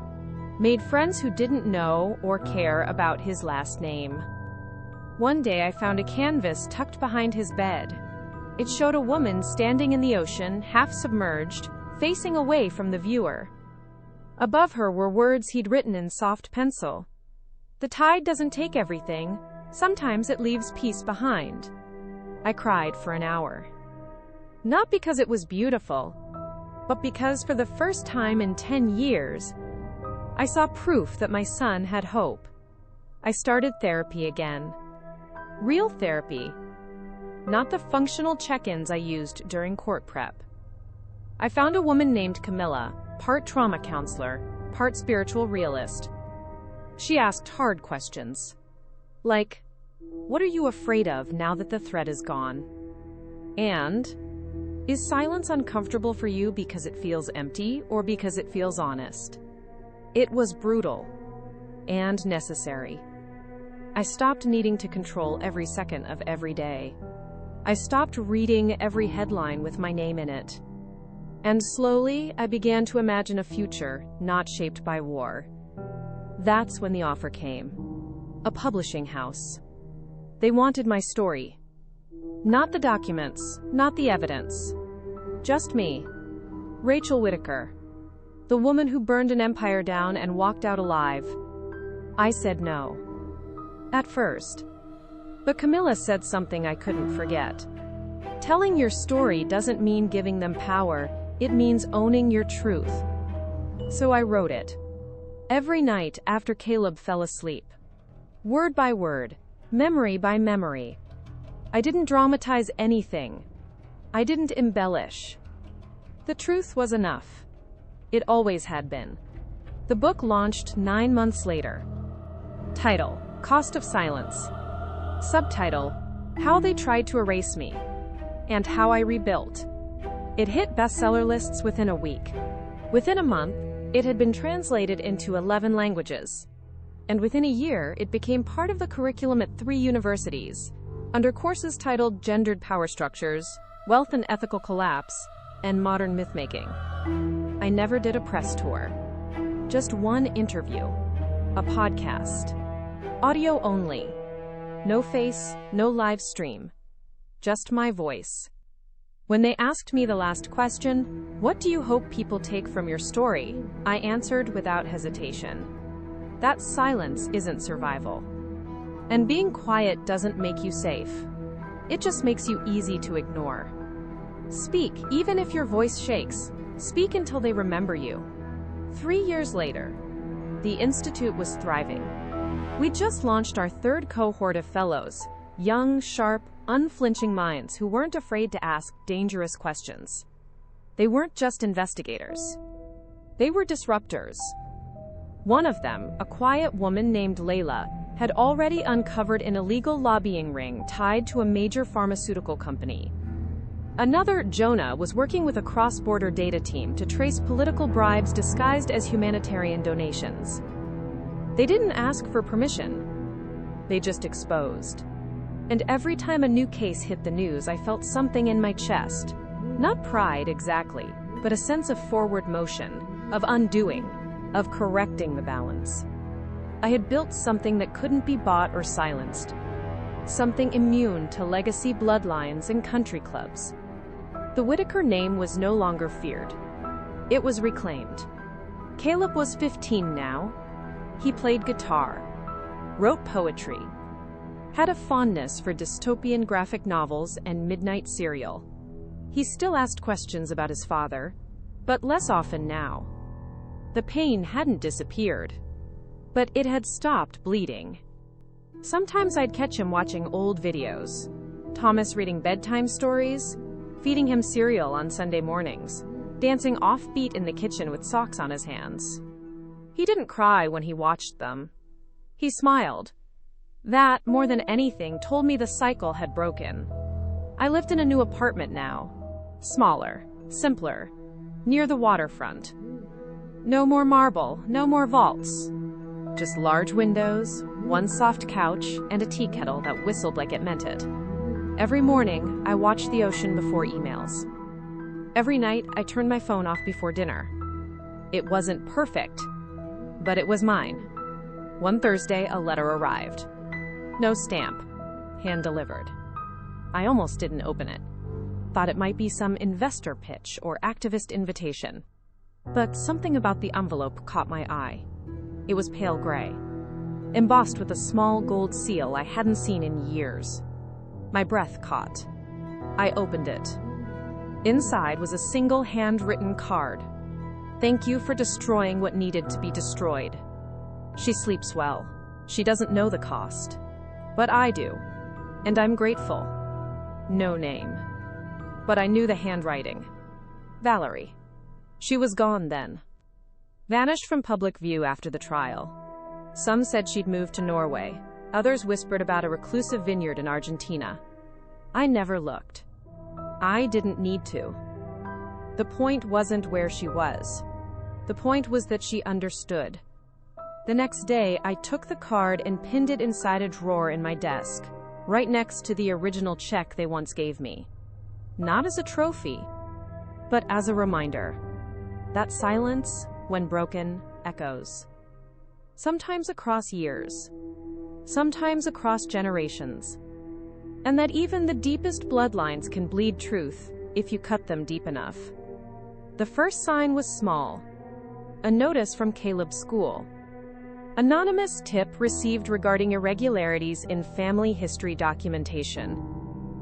made friends who didn't know or care about his last name. One day I found a canvas tucked behind his bed. It showed a woman standing in the ocean, half submerged, facing away from the viewer. Above her were words he'd written in soft pencil. "The tide doesn't take everything. Sometimes it leaves peace behind." I cried for an hour. Not because it was beautiful, but because for the first time in 10 years, I saw proof that my son had hope. I started therapy again. Real therapy. Not the functional check-ins I used during court prep. I found a woman named Camilla, part trauma counselor, part spiritual realist. She asked hard questions. Like, what are you afraid of now that the threat is gone? And, is silence uncomfortable for you because it feels empty or because it feels honest? It was brutal and necessary. I stopped needing to control every second of every day. I stopped reading every headline with my name in it. And slowly, I began to imagine a future not shaped by war. That's when the offer came. A publishing house. They wanted my story. Not the documents, not the evidence. Just me. Rachel Whitaker. The woman who burned an empire down and walked out alive. I said no. At first. But Camilla said something I couldn't forget. Telling your story doesn't mean giving them power, it means owning your truth. So I wrote it. Every night after Caleb fell asleep. Word by word, memory by memory. I didn't dramatize anything. I didn't embellish. The truth was enough. It always had been. The book launched 9 months later. Title: Cost of Silence. Subtitle: How They Tried to Erase Me, and How I Rebuilt. It hit bestseller lists within a week. Within a month, it had been translated into 11 languages. And within a year, it became part of the curriculum at 3 universities, under courses titled Gendered Power Structures, Wealth and Ethical Collapse, and Modern Mythmaking. I never did a press tour. Just one interview. A podcast. Audio only. No face, no live stream. Just my voice. When they asked me the last question, "What do you hope people take from your story?" I answered without hesitation. That silence isn't survival. And being quiet doesn't make you safe. It just makes you easy to ignore. Speak, even if your voice shakes. Speak until they remember you. 3 years later, the Institute was thriving. We just launched our 3rd cohort of fellows, young, sharp, unflinching minds who weren't afraid to ask dangerous questions. They weren't just investigators. They were disruptors. One of them, a quiet woman named Layla, had already uncovered an illegal lobbying ring tied to a major pharmaceutical company. Another, Jonah, was working with a cross-border data team to trace political bribes disguised as humanitarian donations. They didn't ask for permission. They just exposed. And every time a new case hit the news, I felt something in my chest. Not pride exactly, but a sense of forward motion, of undoing, of correcting the balance. I had built something that couldn't be bought or silenced. Something immune to legacy bloodlines and country clubs. The Whitaker name was no longer feared. It was reclaimed. Caleb was 15 now. He played guitar, wrote poetry, had a fondness for dystopian graphic novels and midnight cereal. He still asked questions about his father, but less often now. The pain hadn't disappeared, but it had stopped bleeding. Sometimes I'd catch him watching old videos, Thomas reading bedtime stories, feeding him cereal on Sunday mornings, dancing offbeat in the kitchen with socks on his hands. He didn't cry when he watched them. He smiled. That, more than anything, told me the cycle had broken. I lived in a new apartment now. Smaller, simpler, near the waterfront. No more marble, no more vaults. Just large windows, one soft couch, and a tea kettle that whistled like it meant it. Every morning, I watched the ocean before emails. Every night, I turned my phone off before dinner. It wasn't perfect, but it was mine. One Thursday, a letter arrived. No stamp. Hand-delivered. I almost didn't open it. Thought it might be some investor pitch or activist invitation. But something about the envelope caught my eye. It was pale gray, embossed with a small gold seal I hadn't seen in years. My breath caught. I opened it. Inside was a single handwritten card. "Thank you for destroying what needed to be destroyed. She sleeps well. She doesn't know the cost. But I do. And I'm grateful." No name. But I knew the handwriting. Valerie. She was gone then. Vanished from public view after the trial. Some said she'd moved to Norway. Others whispered about a reclusive vineyard in Argentina. I never looked. I didn't need to. The point wasn't where she was. The point was that she understood. The next day, I took the card and pinned it inside a drawer in my desk, right next to the original check they once gave me. Not as a trophy, but as a reminder. That silence, when broken, echoes. Sometimes across years. Sometimes across generations. And that even the deepest bloodlines can bleed truth if you cut them deep enough. The first sign was small. A notice from Caleb's school. Anonymous tip received regarding irregularities in family history documentation.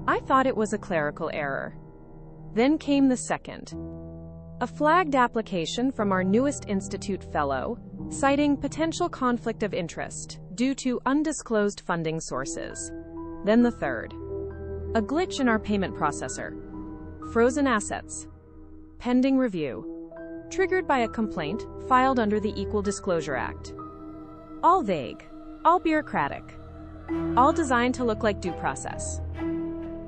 I thought it was a clerical error. Then came the second. A flagged application from our newest Institute fellow, citing potential conflict of interest due to undisclosed funding sources. Then the third. A glitch in our payment processor. Frozen assets. pending review, triggered by a complaint filed under the Equal Disclosure Act. All vague, all bureaucratic, all designed to look like due process.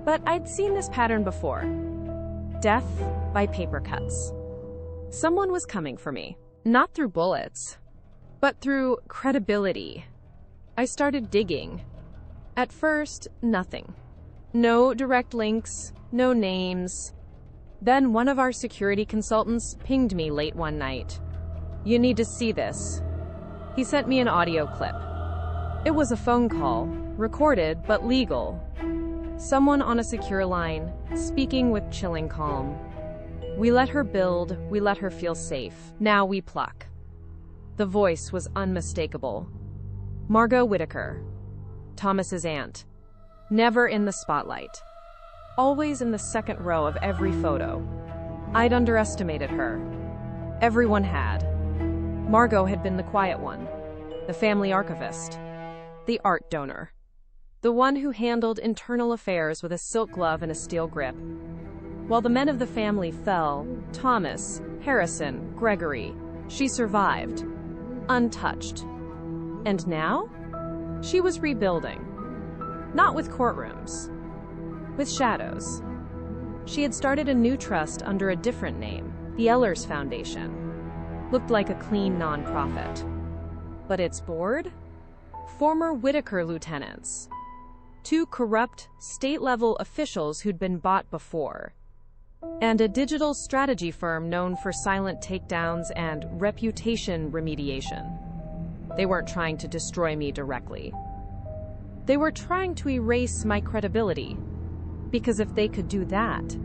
But I'd seen this pattern before. Death by paper cuts. Someone was coming for me, not through bullets, but through credibility. I started digging. At first, nothing. No direct links, no names. Then one of our security consultants pinged me late one night. "You need to see this." He sent me an audio clip. It was a phone call, recorded but legal. Someone on a secure line, speaking with chilling calm. "We let her build, we let her feel safe. Now we pluck." The voice was unmistakable. Margot Whittaker, Thomas's aunt. Never in the spotlight. Always in the second row of every photo. I'd underestimated her. Everyone had. Margot had been the quiet one, the family archivist, the art donor, the one who handled internal affairs with a silk glove and a steel grip. While the men of the family fell, Thomas, Harrison, Gregory, she survived, untouched. And now? She was rebuilding. Not with courtrooms, with shadows. She had started a new trust under a different name, the Ehlers Foundation. Looked like a clean nonprofit. But its board? Former Whittaker lieutenants. 2 corrupt, state-level officials who'd been bought before. And a digital strategy firm known for silent takedowns and reputation remediation. They weren't trying to destroy me directly. They were trying to erase my credibility. Because if they could do that,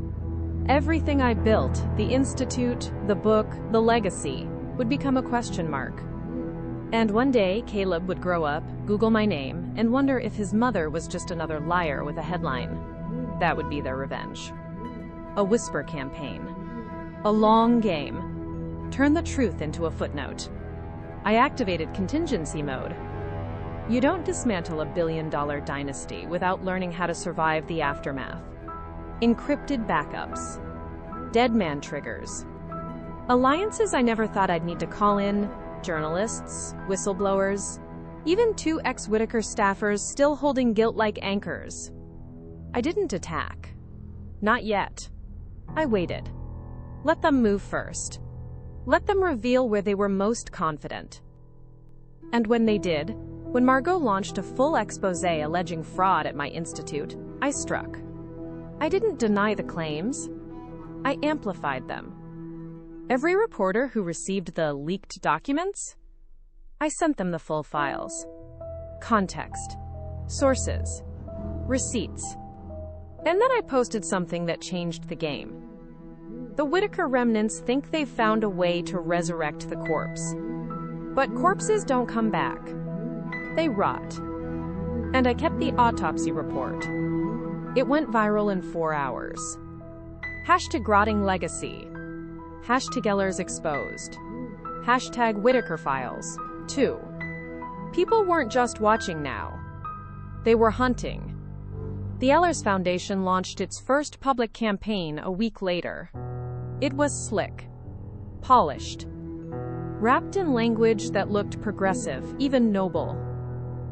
everything I built, the institute, the book, the legacy, would become a question mark. And one day, Caleb would grow up, Google my name, and wonder if his mother was just another liar with a headline. That would be their revenge. A whisper campaign. A long game. Turn the truth into a footnote. I activated contingency mode. You don't dismantle a billion-dollar dynasty without learning how to survive the aftermath. Encrypted backups. Dead man triggers. Alliances I never thought I'd need to call in. Journalists, whistleblowers, even 2 ex-Whittaker staffers still holding guilt like anchors. I didn't attack. Not yet. I waited. Let them move first. Let them reveal where they were most confident. And when they did, when Margot launched a full expose alleging fraud at my institute, I struck. I didn't deny the claims. I amplified them. Every reporter who received the leaked documents, I sent them the full files. Context, sources, receipts. And then I posted something that changed the game. The Whittaker remnants think they've found a way to resurrect the corpse. But corpses don't come back. They rot. And I kept the autopsy report. It went viral in 4 hours. Hashtag rotting legacy. Hashtag Ehlers exposed. Hashtag Whittaker files. 2. People weren't just watching now. They were hunting. The Ehlers Foundation launched its first public campaign a week later. It was slick, polished, wrapped in language that looked progressive, even noble.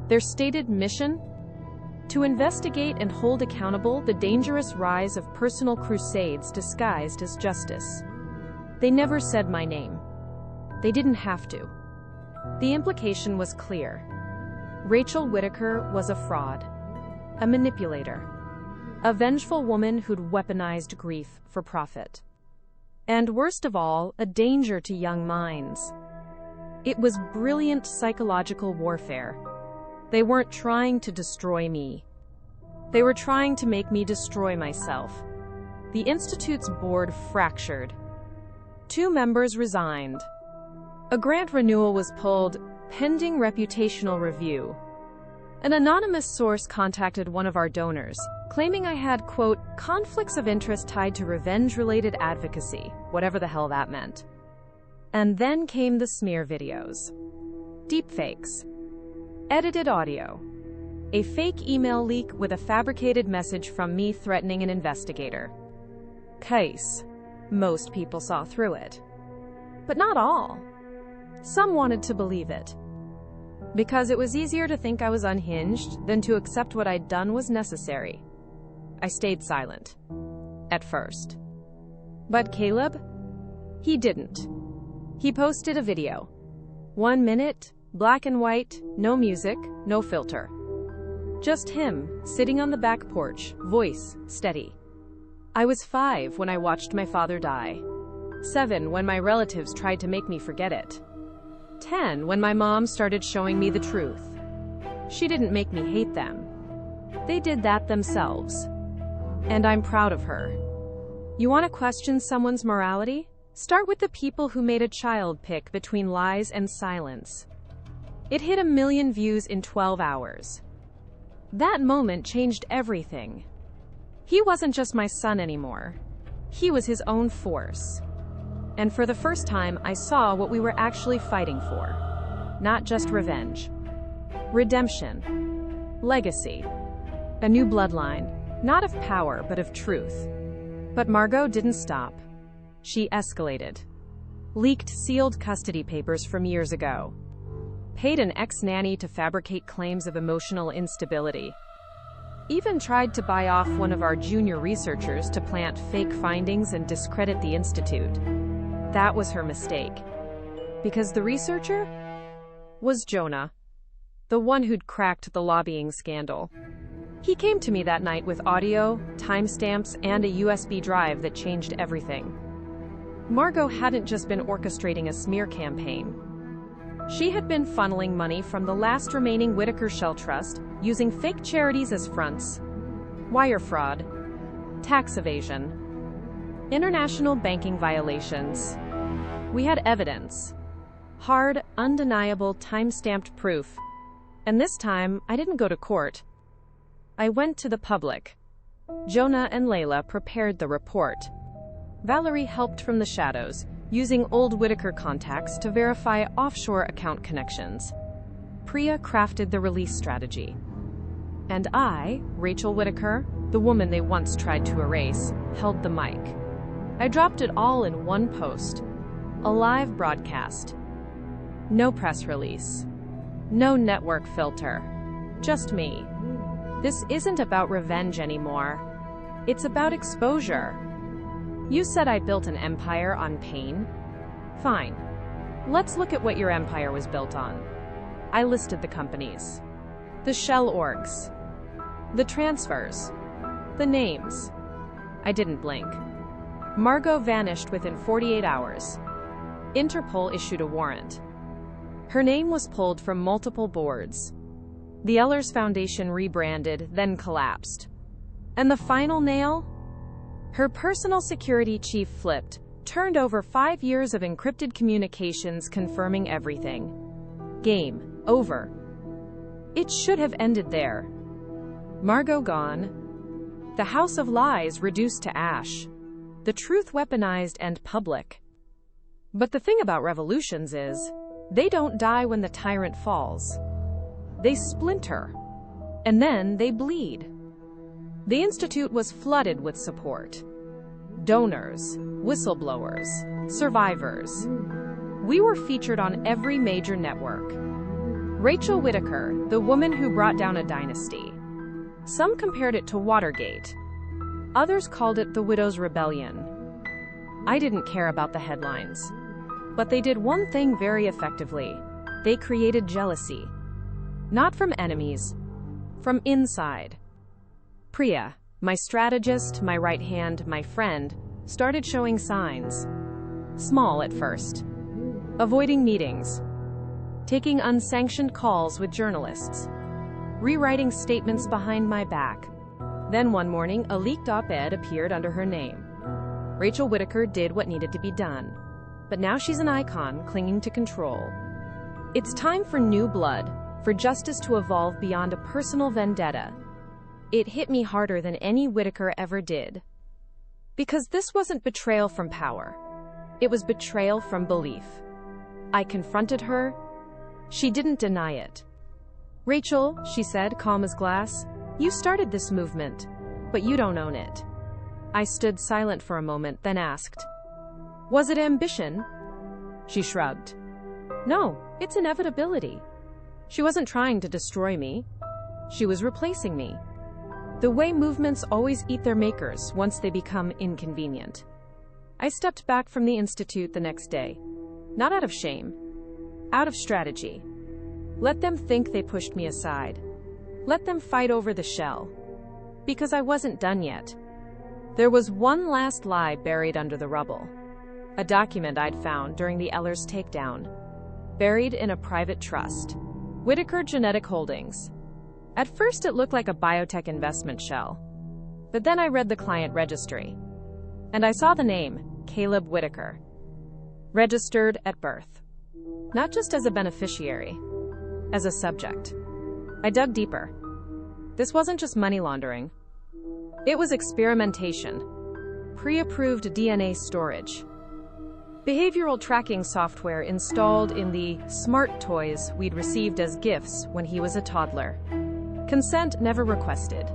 Their stated mission? To investigate and hold accountable the dangerous rise of personal crusades disguised as justice. They never said my name. They didn't have to. The implication was clear. Rachel Whittaker was a fraud, a manipulator, a vengeful woman who'd weaponized grief for profit. And worst of all, a danger to young minds. It was brilliant psychological warfare. They weren't trying to destroy me. They were trying to make me destroy myself. The Institute's board fractured. 2 members resigned. A grant renewal was pulled, pending reputational review. An anonymous source contacted one of our donors, claiming I had, quote, conflicts of interest tied to revenge-related advocacy, whatever the hell that meant. And then came the smear videos. Deepfakes. Edited audio. A fake email leak with a fabricated message from me threatening an investigator. Case. Most people saw through it. But not all. Some wanted to believe it. Because it was easier to think I was unhinged than to accept what I'd done was necessary. I stayed silent. At first. But Caleb? He didn't. He posted a video. 1 minute, black and white, no music, no filter. Just him, sitting on the back porch, voice steady. I was 5 when I watched my father die. 7 when my relatives tried to make me forget it. 10 when my mom started showing me the truth. She didn't make me hate them. They did that themselves. And I'm proud of her. You want to question someone's morality? Start with the people who made a child pick between lies and silence. It hit 1 million views in 12 hours. That moment changed everything. He wasn't just my son anymore. He was his own force. And for the first time, I saw what we were actually fighting for. Not just revenge. Redemption. Legacy. A new bloodline. Not of power, but of truth. But Margot didn't stop. She escalated. Leaked sealed custody papers from years ago. Paid an ex-nanny to fabricate claims of emotional instability. Even tried to buy off one of our junior researchers to plant fake findings and discredit the institute. That was her mistake. Because the researcher was Jonah, the one who'd cracked the lobbying scandal. He came to me that night with audio, timestamps, and a USB drive that changed everything. Margot hadn't just been orchestrating a smear campaign. She had been funneling money from the last remaining Whitaker Shell Trust, using fake charities as fronts. Wire fraud. Tax evasion. International banking violations. We had evidence. Hard, undeniable, time-stamped proof. And this time, I didn't go to court. I went to the public. Jonah and Layla prepared the report. Valerie helped from the shadows, using old Whitaker contacts to verify offshore account connections. Priya crafted the release strategy. And I, Rachel Whitaker, the woman they once tried to erase, held the mic. I dropped it all in one post. A live broadcast. No press release. No network filter. Just me. This isn't about revenge anymore. It's about exposure. You said I built an empire on pain? Fine. Let's look at what your empire was built on. I listed the companies. The shell orgs. The transfers. The names. I didn't blink. Margot vanished within 48 hours. Interpol issued a warrant. Her name was pulled from multiple boards. The Ehlers Foundation rebranded, then collapsed. And the final nail? Her personal security chief flipped, turned over 5 years of encrypted communications confirming everything. Game over. It should have ended there. Margot gone. The house of lies reduced to ash. The truth weaponized and public. But the thing about revolutions is, they don't die when the tyrant falls. They splinter. And then they bleed. The Institute was flooded with support. Donors, whistleblowers, survivors. We were featured on every major network. Rachel Whitaker, the woman who brought down a dynasty. Some compared it to Watergate. Others called it the Widow's Rebellion. I didn't care about the headlines. But they did one thing very effectively. They created jealousy. Not from enemies, from inside. Priya, my strategist, my right hand, my friend, started showing signs. Small at first. Avoiding meetings. Taking unsanctioned calls with journalists. Rewriting statements behind my back. Then one morning, a leaked op-ed appeared under her name. Rachel Whitaker did what needed to be done. But now she's an icon clinging to control. It's time for new blood, for justice to evolve beyond a personal vendetta. It hit me harder than any Whitaker ever did. Because this wasn't betrayal from power. It was betrayal from belief. I confronted her. She didn't deny it. Rachel, she said, calm as glass, you started this movement, but you don't own it. I stood silent for a moment, then asked, Was it ambition? She shrugged. No, it's inevitability. She wasn't trying to destroy me. She was replacing me. The way movements always eat their makers once they become inconvenient. I stepped back from the institute the next day, not out of shame, out of strategy. Let them think they pushed me aside. Let them fight over the shell. Because I wasn't done yet. There was one last lie buried under the rubble. A document I'd found during the Ellers takedown. Buried in a private trust. Whitaker Genetic Holdings. At first it looked like a biotech investment shell. But then I read the client registry. And I saw the name, Caleb Whitaker. Registered at birth. Not just as a beneficiary. As a subject. I dug deeper. This wasn't just money laundering. It was experimentation. Pre-approved DNA storage. Behavioral tracking software installed in the smart toys we'd received as gifts when he was a toddler. Consent never requested.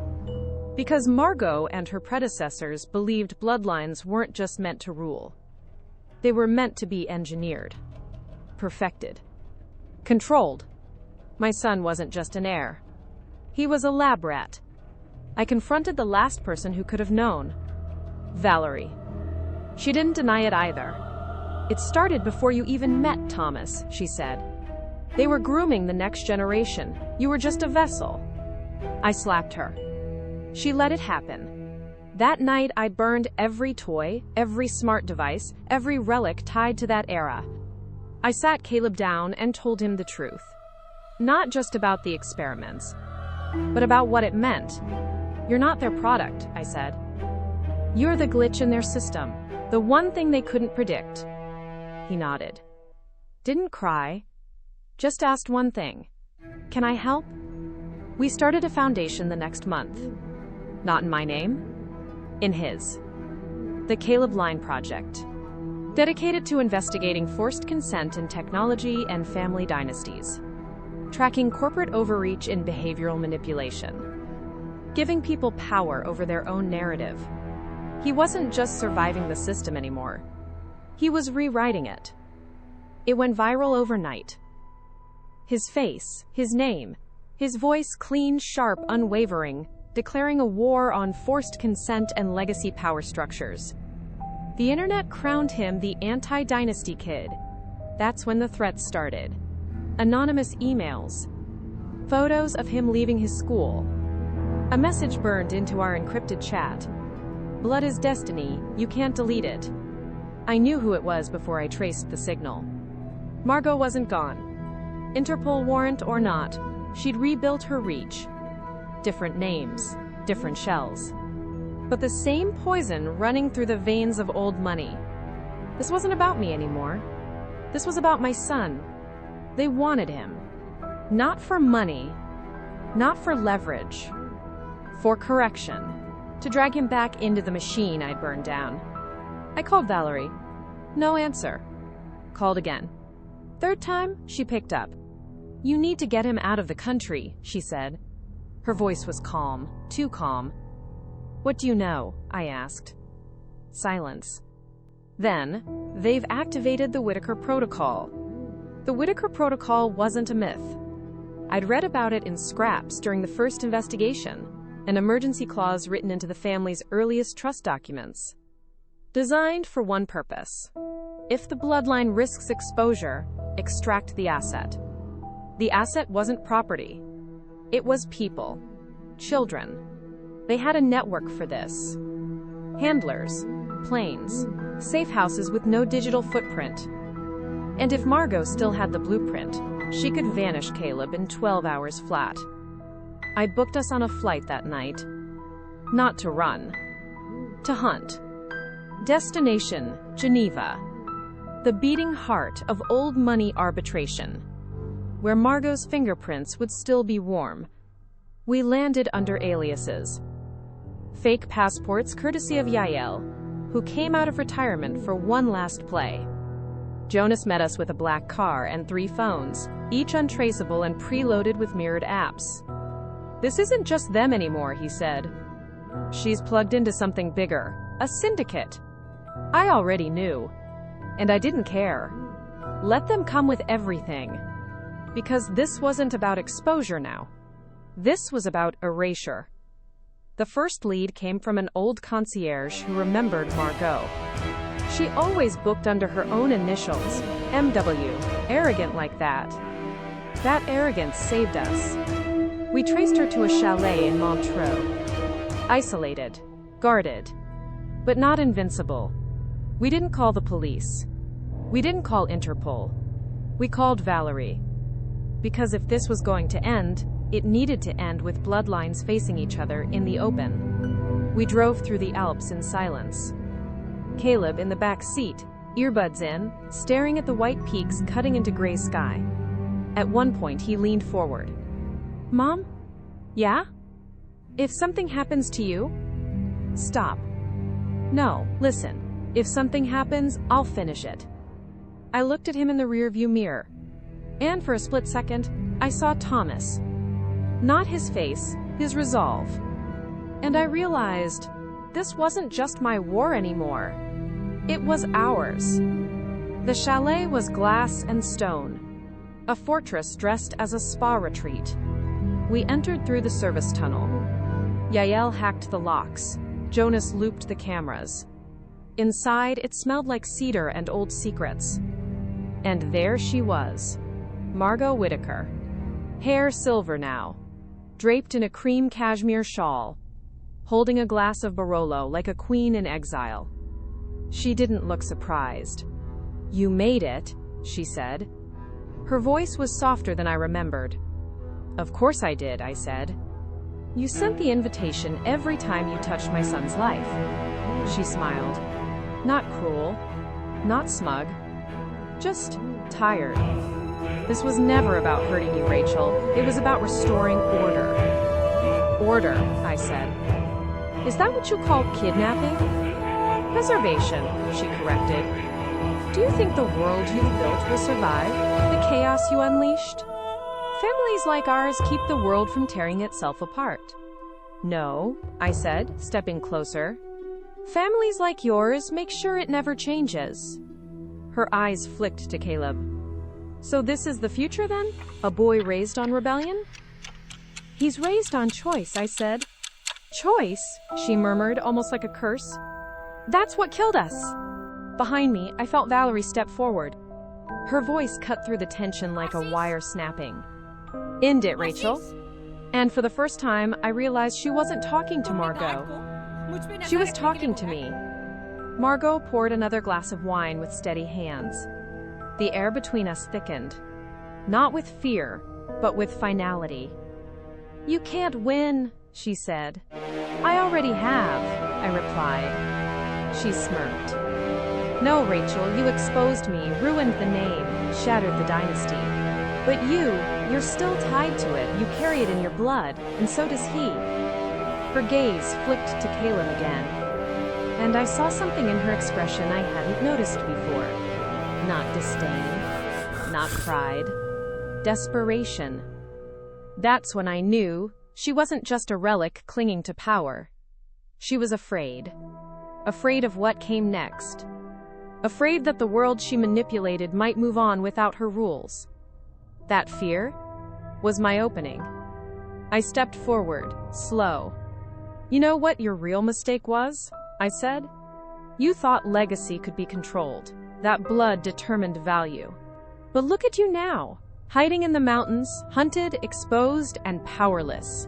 Because Margot and her predecessors believed bloodlines weren't just meant to rule. They were meant to be engineered. Perfected. Controlled. My son wasn't just an heir. He was a lab rat. I confronted the last person who could have known. Valerie. She didn't deny it either. It started before you even met Thomas, she said. They were grooming the next generation. You were just a vessel. I slapped her. She let it happen. That night I burned every toy, every smart device, every relic tied to that era. I sat Caleb down and told him the truth. Not just about the experiments, but about what it meant. You're not their product, I said. You're the glitch in their system, the one thing they couldn't predict. He nodded. Didn't cry. Just asked one thing. Can I help? We started a foundation the next month. Not in my name. In his. The Caleb Line Project. Dedicated to investigating forced consent in technology and family dynasties. Tracking corporate overreach in behavioral manipulation. Giving people power over their own narrative. He wasn't just surviving the system anymore. He was rewriting it. It went viral overnight. His face, his name, his voice clean, sharp, unwavering, declaring a war on forced consent and legacy power structures. The internet crowned him the anti-dynasty kid. That's when the threats started. Anonymous emails. Photos of him leaving his school. A message burned into our encrypted chat. Blood is destiny, you can't delete it. I knew who it was before I traced the signal. Margot wasn't gone. Interpol warrant or not, she'd rebuilt her reach. Different names, different shells. But the same poison running through the veins of old money. This wasn't about me anymore. This was about my son. They wanted him. Not for money, not for leverage, for correction. To drag him back into the machine I'd burned down. I called Valerie. No answer. Called again. Third time, she picked up. You need to get him out of the country, she said. Her voice was calm, too calm. What do you know? I asked. Silence. Then, they've activated the Whitaker Protocol. The Whitaker Protocol wasn't a myth. I'd read about it in scraps during the first investigation, an emergency clause written into the family's earliest trust documents. Designed for one purpose. If the bloodline risks exposure, extract the asset. The asset wasn't property. It was people. Children. They had a network for this. Handlers. Planes. Safe houses with no digital footprint. And if Margot still had the blueprint, she could vanish Caleb in 12 hours flat. I booked us on a flight that night. Not to run. To hunt. Destination, Geneva. The beating heart of old money arbitration. Where Margot's fingerprints would still be warm. We landed under aliases. Fake passports courtesy of Yael, who came out of retirement for one last play. Jonas met us with a black car and 3 phones, each untraceable and preloaded with mirrored apps. This isn't just them anymore, he said. She's plugged into something bigger, a syndicate. I already knew. And I didn't care. Let them come with everything. Because this wasn't about exposure now. This was about erasure. The first lead came from an old concierge who remembered Margot. She always booked under her own initials, MW, arrogant like that. That arrogance saved us. We traced her to a chalet in Montreux. Isolated, guarded, but not invincible. We didn't call the police. We didn't call Interpol. We called Valerie. Because if this was going to end, it needed to end with bloodlines facing each other in the open. We drove through the Alps in silence. Caleb in the back seat, earbuds in, staring at the white peaks cutting into gray sky. At one point, he leaned forward. Mom? Yeah? If something happens to you? Stop. No, listen. If something happens, I'll finish it. I looked at him in the rearview mirror. And for a split second, I saw Thomas. Not his face, his resolve. And I realized, this wasn't just my war anymore. It was ours. The chalet was glass and stone. A fortress dressed as a spa retreat. We entered through the service tunnel. Yael hacked the locks. Jonas looped the cameras. Inside, it smelled like cedar and old secrets. And there she was. Margot Whittaker. Hair silver now. Draped in a cream cashmere shawl. Holding a glass of Barolo like a queen in exile. She didn't look surprised. You made it, she said. Her voice was softer than I remembered. Of course I did, I said. You sent the invitation every time you touched my son's life. She smiled. Not cruel. Not smug. Just tired. This was never about hurting you, Rachel. It was about restoring order. Order, I said. Is that what you call kidnapping? Preservation, she corrected. Do you think the world you've built will survive the chaos you unleashed? Families like ours keep the world from tearing itself apart. No, I said, stepping closer. Families like yours make sure it never changes. Her eyes flicked to Caleb. So this is the future then? A boy raised on rebellion? He's raised on choice, I said. Choice, she murmured, almost like a curse. That's what killed us. Behind me, I felt Valerie step forward. Her voice cut through the tension like a wire snapping. End it, Rachel. And for the first time, I realized she wasn't talking to Margot. She was talking to me. Margot poured another glass of wine with steady hands. The air between us thickened. Not with fear, but with finality. You can't win, she said. I already have, I replied. She smirked. No, Rachel, you exposed me, ruined the name, shattered the dynasty. But you're still tied to it. You carry it in your blood, and so does he. Her gaze flicked to Caleb again. And I saw something in her expression I hadn't noticed before. Not disdain, not pride, desperation. That's when I knew she wasn't just a relic clinging to power. She was afraid. Afraid of what came next. Afraid that the world she manipulated might move on without her rules. That fear was my opening. I stepped forward, slow. You know what your real mistake was? I said. You thought legacy could be controlled. That blood determined value. But look at you now, hiding in the mountains, hunted, exposed, and powerless.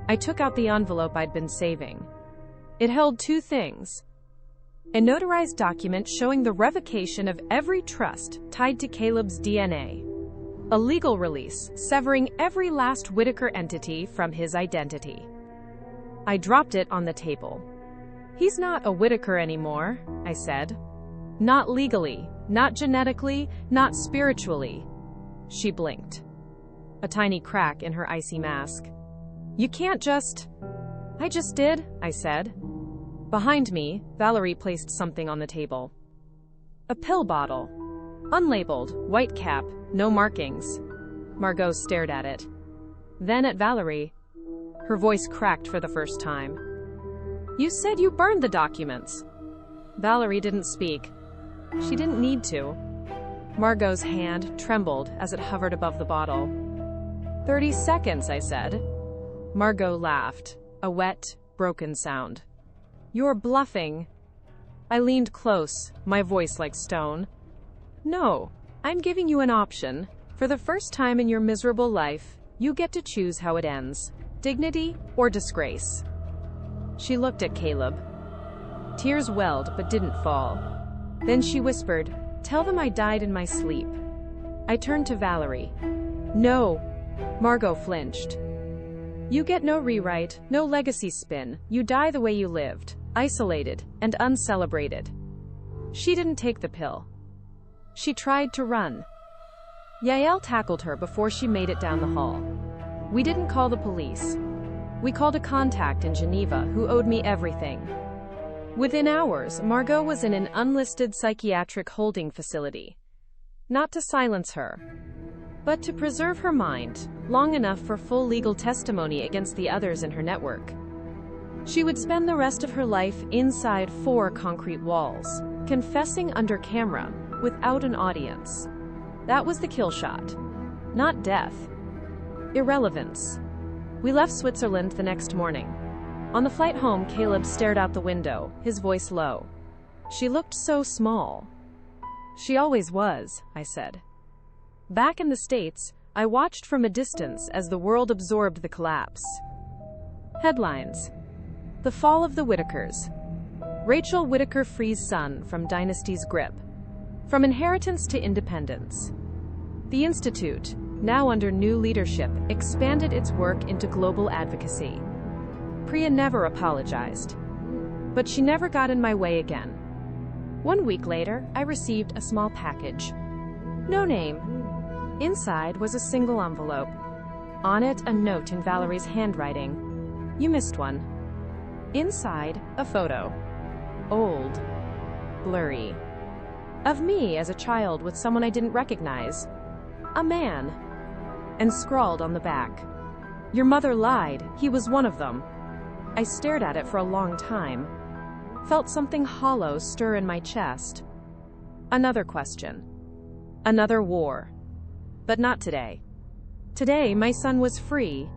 I took out the envelope I'd been saving. It held two things. A notarized document showing the revocation of every trust tied to Caleb's DNA. A legal release severing every last Whittaker entity from his identity. I dropped it on the table. He's not a Whittaker anymore, I said. Not legally, not genetically, not spiritually. She blinked. A tiny crack in her icy mask. You can't just... I just did, I said. Behind me, Valerie placed something on the table. A pill bottle. Unlabeled, white cap, no markings. Margot stared at it. Then at Valerie. Her voice cracked for the first time. You said you burned the documents. Valerie didn't speak. She didn't need to. Margot's hand trembled as it hovered above the bottle. 30 seconds, I said. Margot laughed, a wet, broken sound. You're bluffing. I leaned close, my voice like stone. No, I'm giving you an option. For the first time in your miserable life, you get to choose how it ends. Dignity or disgrace. She looked at Caleb. Tears welled but didn't fall. Then she whispered, "Tell them I died in my sleep." I turned to Valerie. No. Margot flinched. You get no rewrite, no legacy spin. You die the way you lived, isolated and uncelebrated. She didn't take the pill. She tried to run. Yael tackled her before she made it down the hall. We didn't call the police. We called a contact in Geneva who owed me everything. Within hours, Margot was in an unlisted psychiatric holding facility. Not to silence her, but to preserve her mind, long enough for full legal testimony against the others in her network. She would spend the rest of her life inside 4 concrete walls, confessing under camera, without an audience. That was the kill shot. Not death. Irrelevance. We left Switzerland the next morning. On the flight home, Caleb stared out the window, his voice low. She looked so small. She always was, I said. Back in the States, I watched from a distance as the world absorbed the collapse. Headlines. The fall of the Whitakers. Rachel Whitaker frees son from dynasty's grip. From inheritance to independence. The Institute, now under new leadership, expanded its work into global advocacy. Priya never apologized. But she never got in my way again. 1 week later, I received a small package. No name. Inside was a single envelope. On it, a note in Valerie's handwriting. You missed one. Inside, a photo. Old. Blurry. Of me as a child with someone I didn't recognize. A man. And scrawled on the back. Your mother lied. He was one of them. I stared at it for a long time. Felt something hollow stir in my chest. Another question. Another war. But not today. Today, my son was free.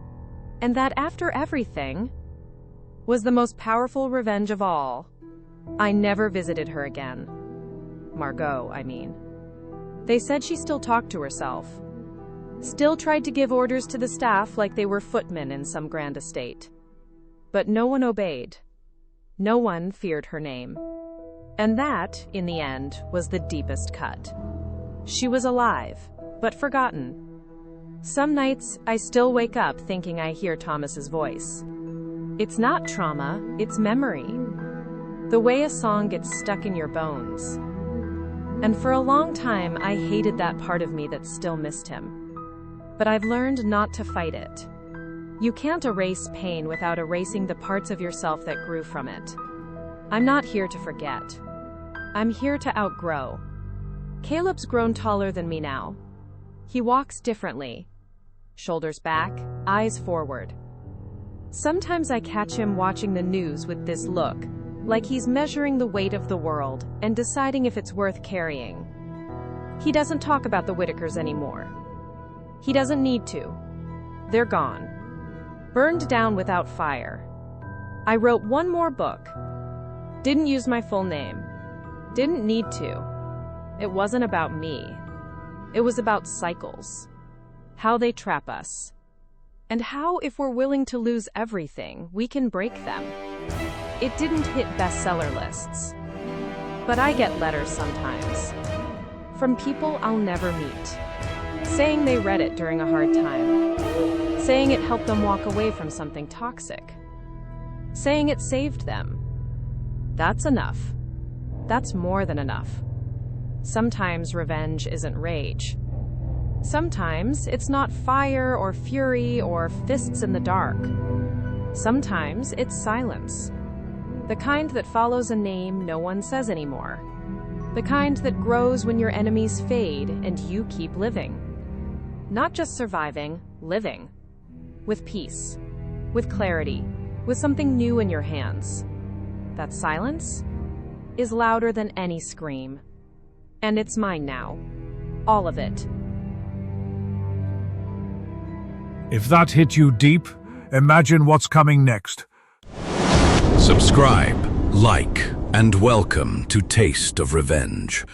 And that after everything was the most powerful revenge of all. I never visited her again. Margot, I mean. They said she still talked to herself. Still tried to give orders to the staff like they were footmen in some grand estate. But no one obeyed. No one feared her name. And that, in the end, was the deepest cut. She was alive, but forgotten. Some nights, I still wake up thinking I hear Thomas's voice. It's not trauma, it's memory. The way a song gets stuck in your bones. And for a long time, I hated that part of me that still missed him. But I've learned not to fight it. You can't erase pain without erasing the parts of yourself that grew from it. I'm not here to forget. I'm here to outgrow. Caleb's grown taller than me now. He walks differently. Shoulders back, eyes forward. Sometimes I catch him watching the news with this look, like he's measuring the weight of the world and deciding if it's worth carrying. He doesn't talk about the Whitakers anymore. He doesn't need to. They're gone. Burned down without fire. I wrote one more book. Didn't use my full name. Didn't need to. It wasn't about me. It was about cycles. How they trap us. And how, if we're willing to lose everything, we can break them. It didn't hit bestseller lists. But I get letters sometimes. From people I'll never meet. Saying they read it during a hard time. Saying it helped them walk away from something toxic. Saying it saved them. That's enough. That's more than enough. Sometimes revenge isn't rage. Sometimes it's not fire or fury or fists in the dark. Sometimes it's silence. The kind that follows a name no one says anymore. The kind that grows when your enemies fade and you keep living. Not just surviving, living. With peace. With clarity. With something new in your hands. That silence is louder than any scream. And it's mine now. All of it. If that hit you deep, imagine what's coming next. Subscribe, like, and welcome to Taste of Revenge.